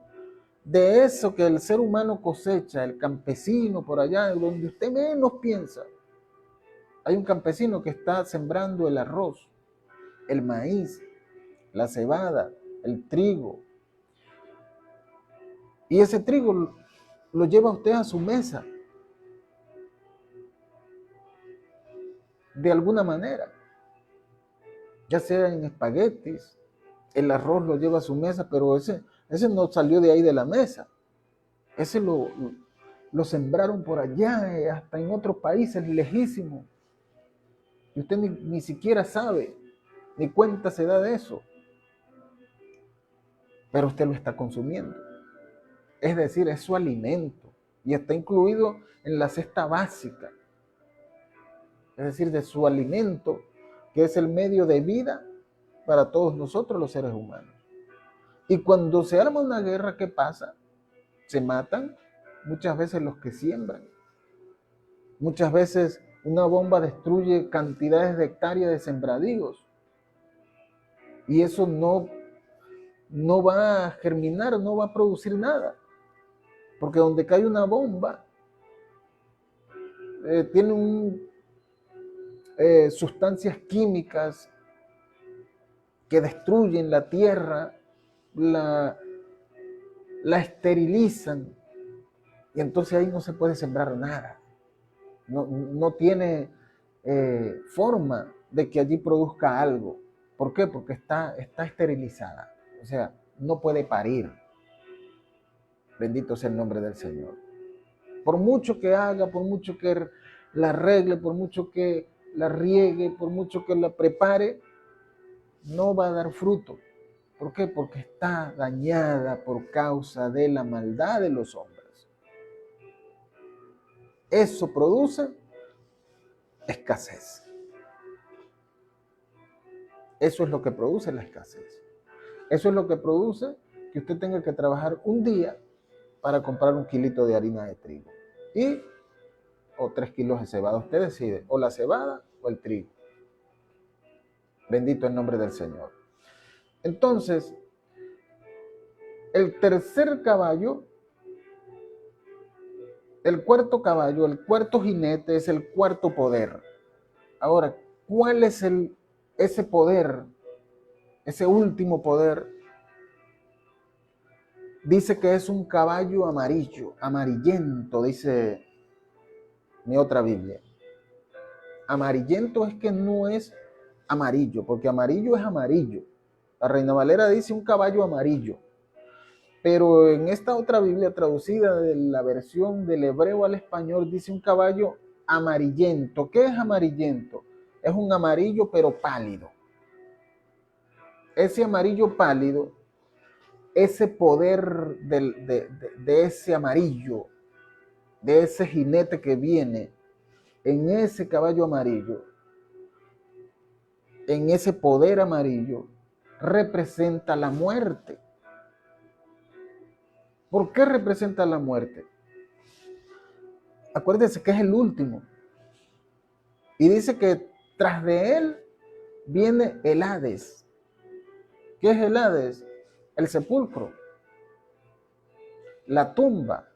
de eso que el ser humano cosecha, el campesino por allá, donde usted menos piensa, hay un campesino que está sembrando el arroz, el maíz, la cebada, el trigo. Y ese trigo lo lleva usted a su mesa, de alguna manera, ya sea en espaguetis, el arroz lo lleva a su mesa, pero ese no salió de ahí de la mesa. Ese lo sembraron por allá, hasta en otros países lejísimos. Y usted ni siquiera sabe, ni cuenta se da de eso. Pero usted lo está consumiendo. Es decir, es su alimento. Y está incluido en la cesta básica. Es decir, de su alimento que es el medio de vida para todos nosotros los seres humanos. Y cuando se arma una guerra, ¿qué pasa? Se matan muchas veces los que siembran. Muchas veces una bomba destruye cantidades de hectáreas de sembradíos. Y eso no va a germinar, no va a producir nada. Porque donde cae una bomba, tiene sustancias químicas que destruyen la tierra, la esterilizan, y entonces ahí no se puede sembrar nada. No tiene forma de que allí produzca algo. ¿Por qué? Porque está esterilizada. O sea, no puede parir. Bendito sea el nombre del Señor. Por mucho que haga, por mucho que la arregle, por mucho que la riegue, por mucho que la prepare, no va a dar fruto. ¿Por qué? Porque está dañada por causa de la maldad de los hombres. Eso produce escasez. Eso es lo que produce la escasez. Eso es lo que produce que usted tenga que trabajar un día para comprar un kilito de harina de trigo o 3 kilos de cebada. Usted decide, o la cebada o el trigo. Bendito el nombre del Señor. Entonces, el tercer caballo, el cuarto caballo, el cuarto jinete es el cuarto poder. Ahora, ¿cuál es ese poder? Ese último poder. Dice que es un caballo amarillo, amarillento, dice mi otra Biblia. Amarillento es que no es amarillo, porque amarillo es amarillo. La Reina Valera dice un caballo amarillo. Pero en esta otra Biblia traducida de la versión del hebreo al español dice un caballo amarillento. ¿Qué es amarillento? Es un amarillo pero pálido. Ese amarillo pálido, ese poder de ese amarillo, de ese jinete que viene en ese caballo amarillo, en ese poder amarillo, representa la muerte. ¿Por qué representa la muerte? Acuérdense que es el último. Y dice que tras de él viene el Hades. ¿Qué es el Hades? El sepulcro, la tumba.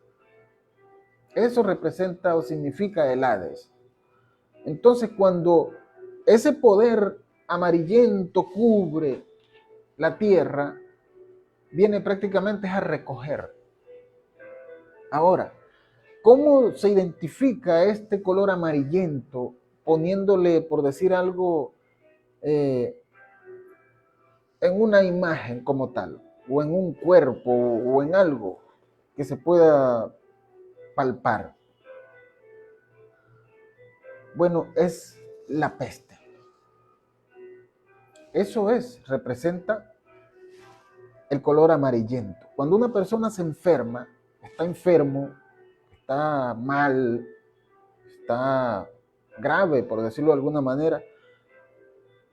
Eso representa o significa el Hades. Entonces, cuando ese poder amarillento cubre la tierra, viene prácticamente a recoger. Ahora, ¿cómo se identifica este color amarillento poniéndole, por decir algo, en una imagen como tal, o en un cuerpo, o en algo que se pueda palpar? Bueno, es la peste. Eso representa el color amarillento. Cuando una persona se enferma, está enfermo, está mal, está grave, por decirlo de alguna manera,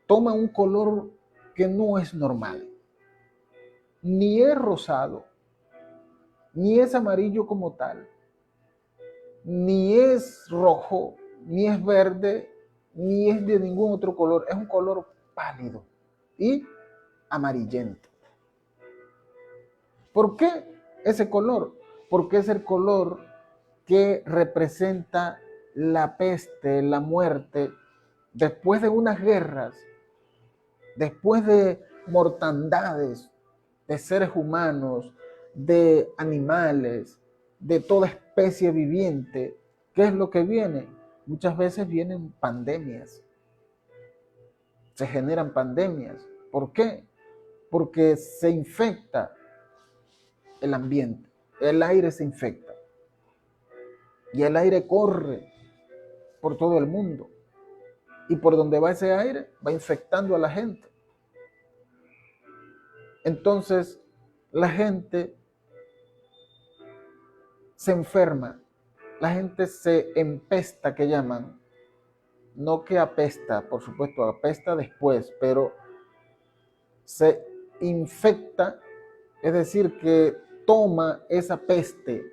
toma un color que no es normal. Ni es rosado, ni es amarillo como tal, ni es rojo, ni es verde, ni es de ningún otro color. Es un color pálido y amarillento. ¿Por qué ese color? Porque es el color que representa la peste, la muerte, después de unas guerras, después de mortandades de seres humanos, de animales, de toda especie viviente. ¿Qué es lo que viene? Muchas veces vienen pandemias. Se generan pandemias. ¿Por qué? Porque se infecta el ambiente, el aire se infecta y el aire corre por todo el mundo y por donde va ese aire va infectando a la gente. Entonces la gente se enferma, la gente se empesta, que llaman, no que apesta, por supuesto, apesta después, pero se infecta, es decir, que toma esa peste.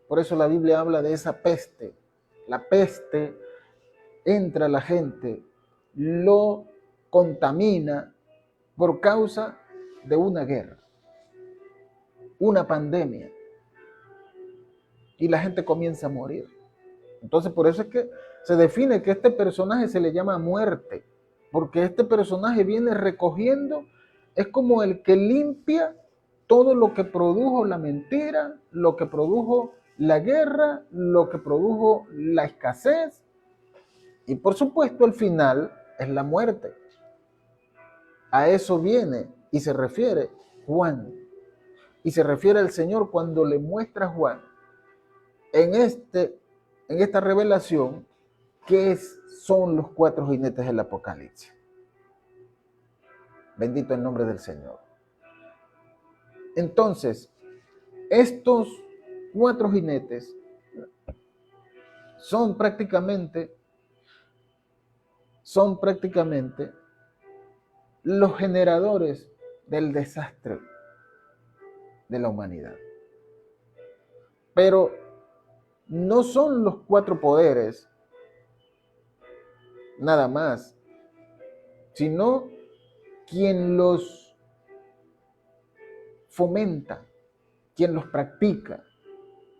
Por eso la Biblia habla de esa peste. La peste entra a la gente, lo contamina por causa de una guerra, una pandemia, y la gente comienza a morir. Entonces, por eso es que se define que este personaje se le llama muerte, porque este personaje viene recogiendo, es como el que limpia todo lo que produjo la mentira, lo que produjo la guerra, lo que produjo la escasez, y por supuesto el final es la muerte. A eso viene y se refiere Juan, y se refiere al Señor cuando le muestra a Juan en esta revelación qué son los 4 jinetes del Apocalipsis. Bendito el nombre del Señor. Entonces, estos 4 jinetes son prácticamente los generadores del desastre de la humanidad. Pero no son los 4 poderes nada más, sino quien los fomenta, quien los practica,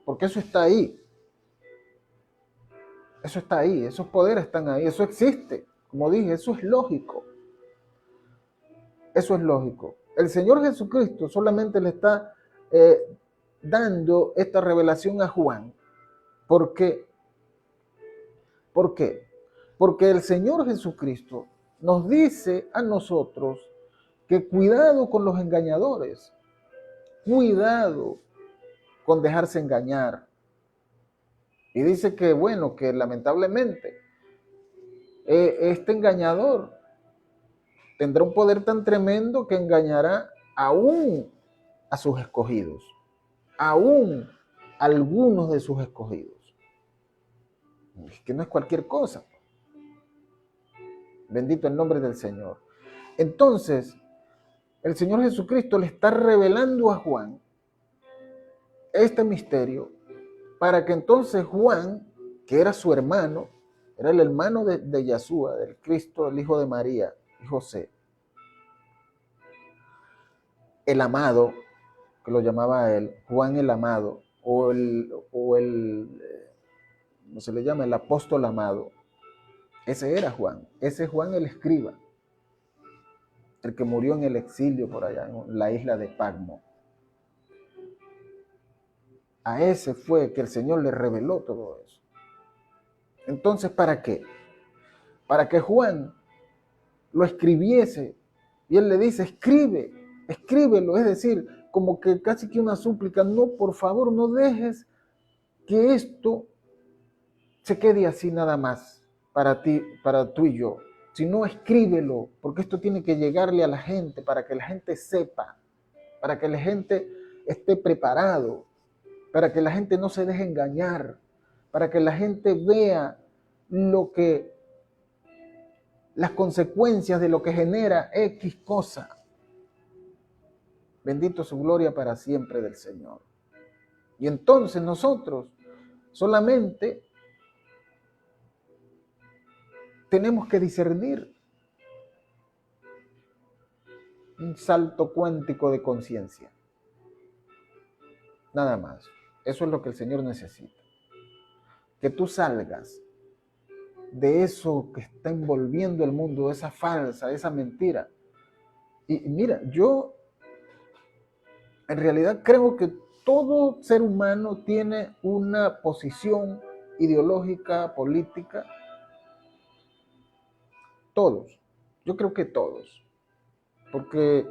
porque eso está ahí. Eso está ahí, esos poderes están ahí, eso existe. Como dije, eso es lógico. Eso es lógico. El Señor Jesucristo solamente le está dando esta revelación a Juan. ¿Por qué? ¿Por qué? Porque el Señor Jesucristo nos dice a nosotros que cuidado con los engañadores, cuidado con dejarse engañar. Y dice que, bueno, que lamentablemente este engañador tendrá un poder tan tremendo que engañará aún a sus escogidos, aún a algunos de sus escogidos. Es que no es cualquier cosa. Bendito el nombre del Señor. Entonces, el Señor Jesucristo le está revelando a Juan este misterio para que entonces Juan, que era su hermano, era el hermano de Yeshua, del Cristo, el hijo de María y José, el amado, que lo llamaba él, Juan el amado, o el ¿cómo se le llama? El apóstol amado. Ese era Juan, ese es Juan el escriba, el que murió en el exilio por allá, en la isla de Patmos. A ese fue que el Señor le reveló todo eso. Entonces, ¿para qué? Para que Juan lo escribiese. Y él le dice, escríbelo. Es decir, como que casi que una súplica, no, por favor, no dejes que esto se quede así nada más para ti, para tú y yo. Sino escríbelo, porque esto tiene que llegarle a la gente, para que la gente sepa, para que la gente esté preparado, para que la gente no se deje engañar, para que la gente vea las consecuencias de lo que genera X cosa. Bendito su gloria para siempre del Señor. Y entonces nosotros solamente tenemos que discernir un salto cuántico de conciencia. Nada más. Eso es lo que el Señor necesita. Que tú salgas de eso que está envolviendo el mundo, esa falsa, esa mentira. Y mira, yo en realidad creo que todo ser humano tiene una posición ideológica, política. Todos. Yo creo que todos. Porque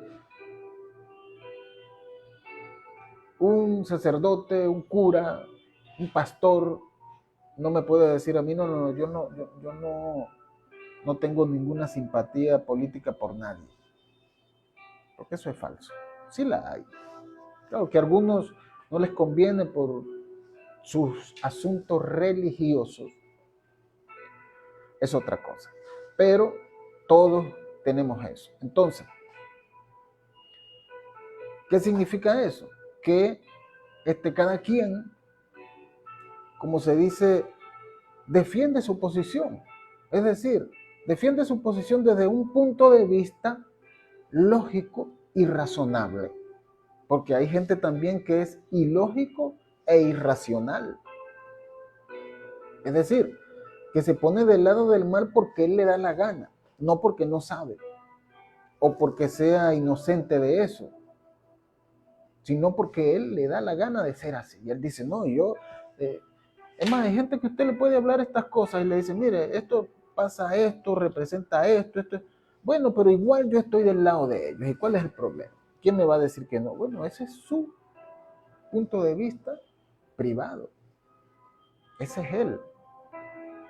un sacerdote, un cura, un pastor, no me puede decir a mí, yo no tengo ninguna simpatía política por nadie. Porque eso es falso. Sí la hay. Claro que a algunos no les conviene por sus asuntos religiosos. es otra cosa. Pero todos tenemos eso. Entonces, ¿qué significa eso? Que cada quien, como se dice, defiende su posición. Es decir, defiende su posición desde un punto de vista lógico y razonable. Porque hay gente también que es ilógico e irracional. Es decir, que se pone del lado del mal porque él le da la gana, no porque no sabe o porque sea inocente de eso, sino porque él le da la gana de ser así. Y él dice, no, es más, hay gente que usted le puede hablar estas cosas y le dice, mire, esto pasa esto, representa esto. Bueno, pero igual yo estoy del lado de ellos. ¿Y cuál es el problema? ¿Quién me va a decir que no? Bueno, ese es su punto de vista privado. Ese es él.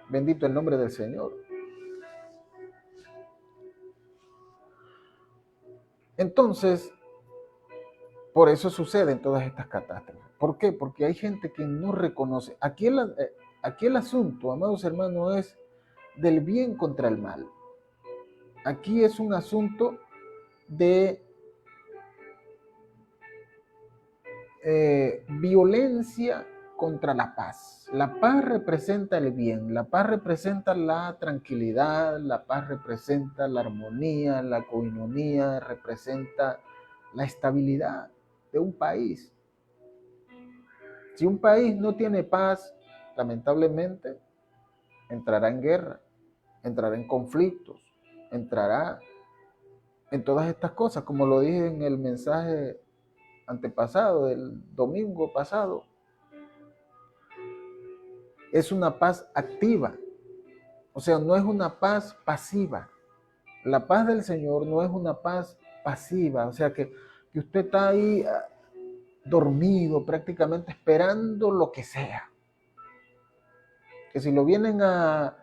Bendito el nombre del Señor. Entonces, por eso suceden todas estas catástrofes. ¿Por qué? Porque hay gente que no reconoce. Aquí el asunto, amados hermanos, es del bien contra el mal. Aquí es un asunto de violencia contra la paz. La paz representa el bien, la paz representa la tranquilidad, la paz representa la armonía, la coinonía, representa la estabilidad de un país. Si un país no tiene paz, lamentablemente entrará en guerra, entrará en conflictos, entrará en todas estas cosas, como lo dije en el mensaje antepasado, del domingo pasado. Es una paz activa, o sea, no es una paz pasiva. La paz del Señor no es una paz pasiva, o sea, que usted está ahí dormido, prácticamente esperando lo que sea. Que si lo vienen a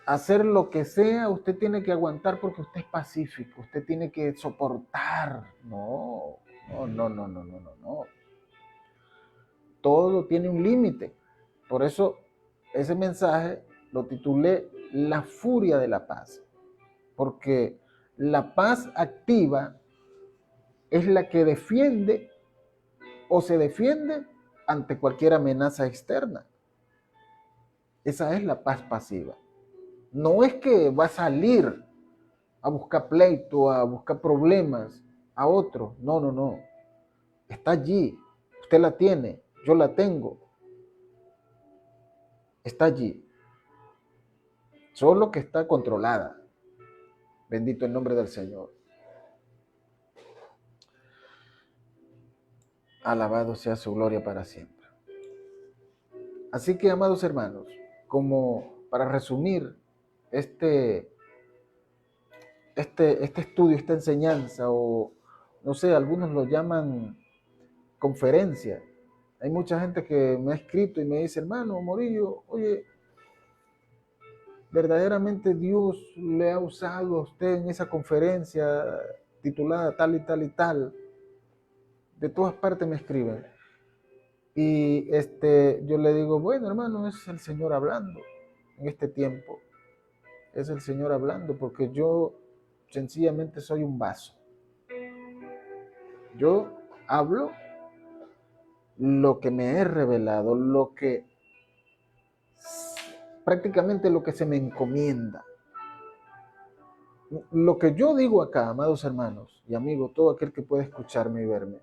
hacer lo que sea, usted tiene que aguantar porque usted es pacífico, usted tiene que soportar. No. Todo tiene un límite. Por eso ese mensaje lo titulé La furia de la paz. Porque la paz activa es la que defiende o se defiende ante cualquier amenaza externa. Esa es la paz pasiva. No es que va a salir a buscar pleito, a buscar problemas a otro. No. Está allí. Usted la tiene. Yo la tengo. Está allí. Solo que está controlada. Bendito el nombre del Señor. Alabado sea su gloria para siempre. Así que, amados hermanos, como para resumir este estudio, esta enseñanza, o no sé, algunos lo llaman conferencia. Hay mucha gente que me ha escrito y me dice, hermano Morillo, oye, verdaderamente Dios le ha usado a usted en esa conferencia titulada tal y tal y tal. De todas partes me escriben. Y yo le digo, bueno, hermano, es el Señor hablando en este tiempo. Es el Señor hablando porque yo sencillamente soy un vaso. Yo hablo lo que me he revelado, prácticamente lo que se me encomienda. Lo que yo digo acá, amados hermanos y amigos, todo aquel que pueda escucharme y verme,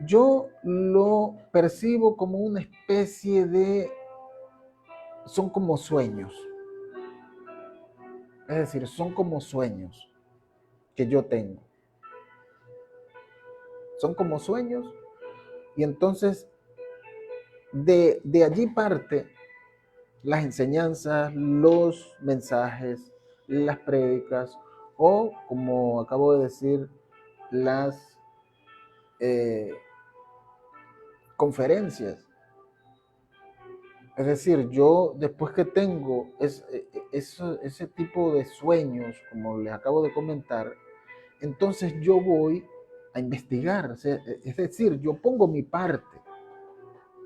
yo lo percibo como una especie de, son como sueños. Es decir, son como sueños que yo tengo. Son como sueños y entonces de allí parte las enseñanzas, los mensajes, las prédicas o, como acabo de decir, las conferencias. Es decir, yo después que tengo ese tipo de sueños, como les acabo de comentar, entonces yo voy a investigar. Es decir, yo pongo mi parte.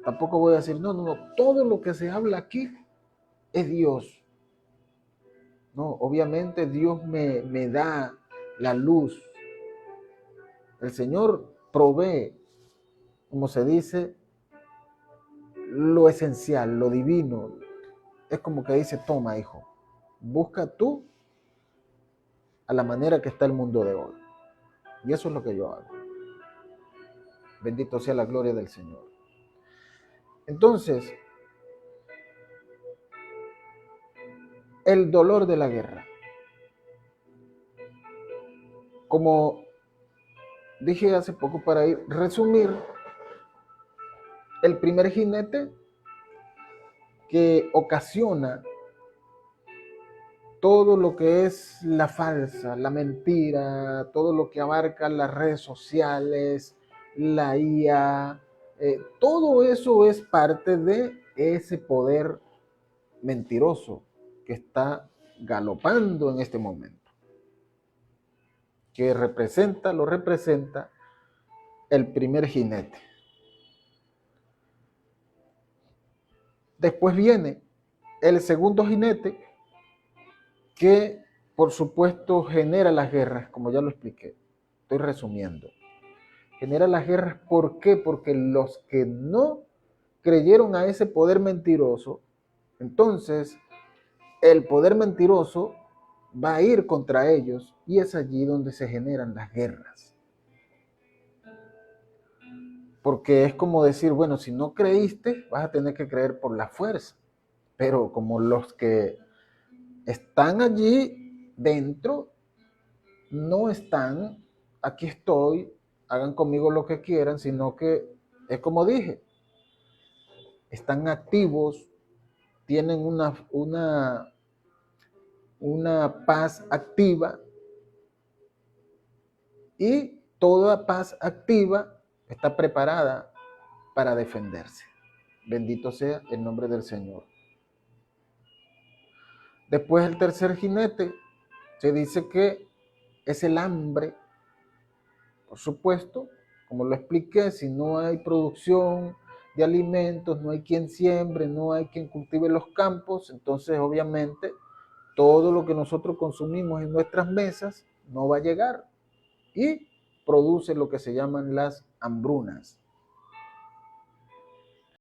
Tampoco voy a decir, no, todo lo que se habla aquí es Dios. No, obviamente Dios me da la luz. El Señor provee, como se dice, lo esencial, lo divino. Es como que dice, toma, hijo, busca tú a la manera que está el mundo de hoy. Y eso es lo que yo hago. Bendito sea la gloria del Señor. Entonces, el dolor de la guerra. Como dije hace poco, para resumir, el primer jinete que ocasiona todo lo que es la falsa, la mentira, todo lo que abarca las redes sociales, la IA, todo eso es parte de ese poder mentiroso que está galopando en este momento, que lo representa el primer jinete. Después viene el segundo jinete, que por supuesto genera las guerras, como ya lo expliqué. Estoy resumiendo. Genera las guerras, ¿por qué? Porque los que no creyeron a ese poder mentiroso, entonces el poder mentiroso va a ir contra ellos y es allí donde se generan las guerras. Porque es como decir, bueno, si no creíste, vas a tener que creer por la fuerza. Pero como los que están allí dentro no están, aquí estoy, hagan conmigo lo que quieran, sino que es como dije, están activos, tienen una paz activa, y toda paz activa está preparada para defenderse. Bendito sea el nombre del Señor. Después el tercer jinete se dice que es el hambre. Por supuesto, como lo expliqué, si no hay producción de alimentos, no hay quien siembre, no hay quien cultive los campos, entonces obviamente todo lo que nosotros consumimos en nuestras mesas no va a llegar y produce lo que se llaman las hambrunas.